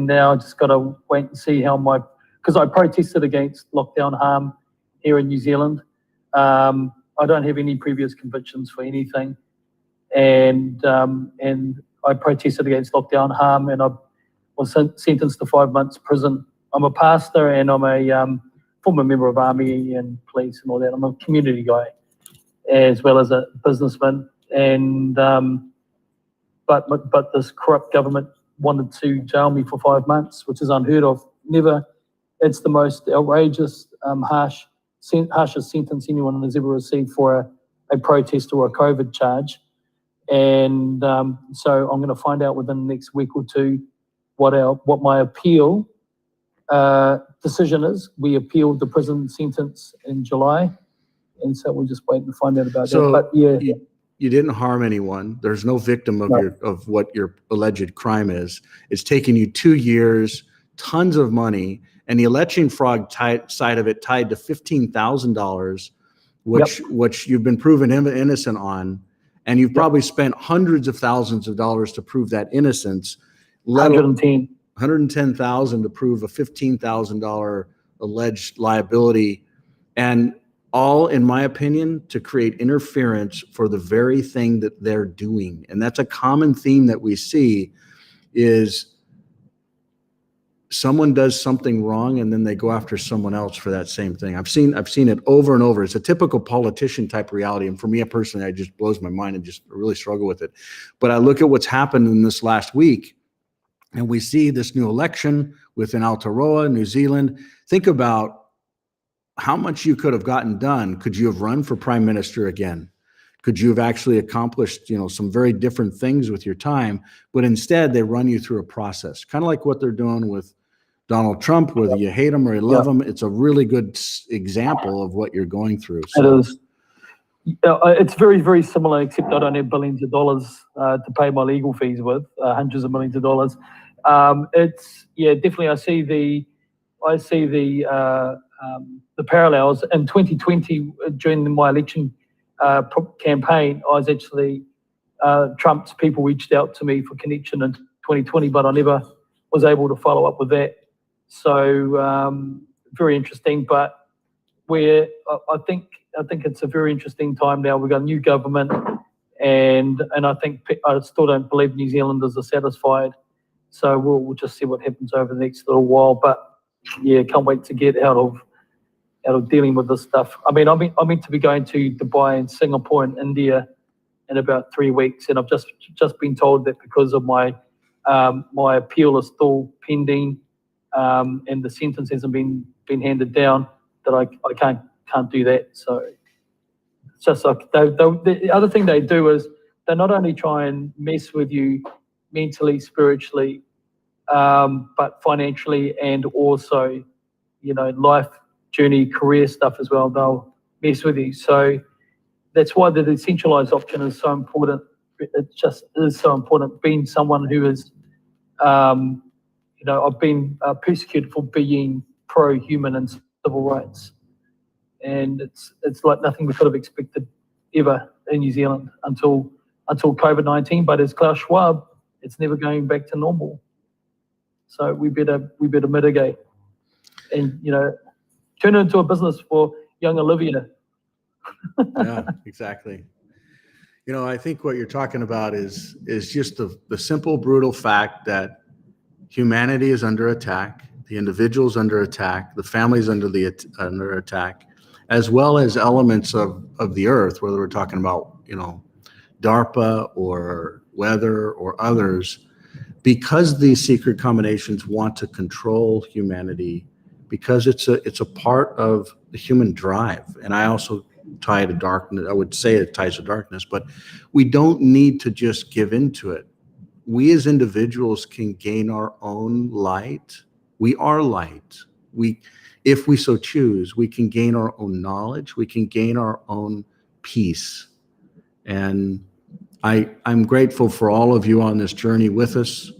[SPEAKER 11] now I just got to wait and see how because I protested against lockdown harm here in New Zealand. I don't have any previous convictions for anything. And I protested against lockdown harm, and I was sentenced to 5 months prison. I'm a pastor and I'm a former member of Army and police and all that. I'm a community guy as well as a businessman. And but this corrupt government wanted to jail me for 5 months, which is unheard of. Never. It's the most outrageous, harsh harshest sentence anyone has ever received for a protest or a COVID charge. And so I'm going to find out within the next week or two what my appeal decision is. We appealed the prison sentence in July, and so we're just waiting to find out about that. But yeah,
[SPEAKER 1] you didn't harm anyone. There's no victim of of what your alleged crime is. It's taken you 2 years, tons of money, and the election fraud side of it tied to $15,000, which you've been proven innocent on, and you've probably spent hundreds of thousands of dollars to prove that innocence. 110,000 to prove a $15,000 alleged liability, and all, in my opinion, to create interference for the very thing that they're doing. And that's a common theme that we see is someone does something wrong and then they go after someone else for that same thing. I've seen it over and over. It's a typical politician type reality. And for me personally, it just blows my mind and just really struggle with it. But I look at what's happened in this last week, and we see this new election within Aotearoa, New Zealand. Think about how much you could have gotten done. Could you have run for prime minister again? Could you have actually accomplished, some very different things with your time? But instead, they run you through a process, kind of like what they're doing with Donald Trump, whether you hate him or you love him. It's a really good example of what you're going through. So.
[SPEAKER 11] It is. It's very, very similar, except I don't have billions of dollars to pay my legal fees with, hundreds of millions of dollars. It's definitely. I see the parallels. In 2020, during my election campaign, I was actually Trump's people reached out to me for connection in 2020, but I never was able to follow up with that. So very interesting. But I think it's a very interesting time now. We've got a new government, and I think I still don't believe New Zealanders are satisfied. So we'll just see what happens over the next little while. But yeah, can't wait to get out of dealing with this stuff. I mean, I'm meant to be going to Dubai and Singapore and India in about 3 weeks, and I've just been told that because of my appeal is still pending, and the sentence hasn't been handed down, that I can't do that. So it's just like the other thing they do is they not only try and mess with you mentally, spiritually, but financially, and also, life journey, career stuff as well. They'll mess with you. So that's why the decentralized option is so important. It just is so important. Being someone who is, I've been persecuted for being pro-human and civil rights, and it's like nothing we could have expected ever in New Zealand until COVID-19. But as Klaus Schwab, it's never going back to normal. So we better mitigate, and turn it into a business for young Olivia.
[SPEAKER 1] Yeah, exactly. I think what you're talking about is just the simple, brutal fact that humanity is under attack, the individual's under attack, the family's under attack, as well as elements of the earth, whether we're talking about DARPA or weather or others, because these secret combinations want to control humanity, because it's a part of the human drive. And I also tie to darkness. I would say it ties to darkness, but we don't need to just give into it. We as individuals can gain our own light. We are light. If we so choose, we can gain our own knowledge. We can gain our own peace. And I'm grateful for all of you on this journey with us.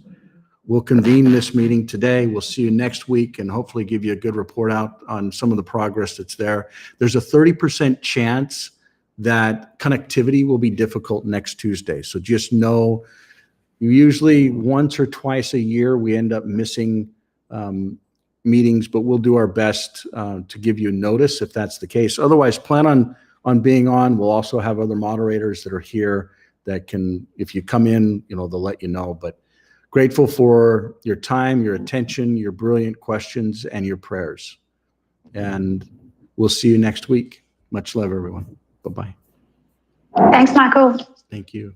[SPEAKER 1] We'll convene this meeting today. We'll see you next week and hopefully give you a good report out on some of the progress that's there. There's a 30% chance that connectivity will be difficult next Tuesday. So just know, usually once or twice a year, we end up missing meetings, but we'll do our best to give you notice if that's the case. Otherwise, plan on being on. We'll also have other moderators that are here that can, if you come in, they'll let you know. But grateful for your time, your attention, your brilliant questions, and your prayers. And we'll see you next week. Much love, everyone. Bye-bye.
[SPEAKER 13] Thanks, Michael.
[SPEAKER 1] Thank you.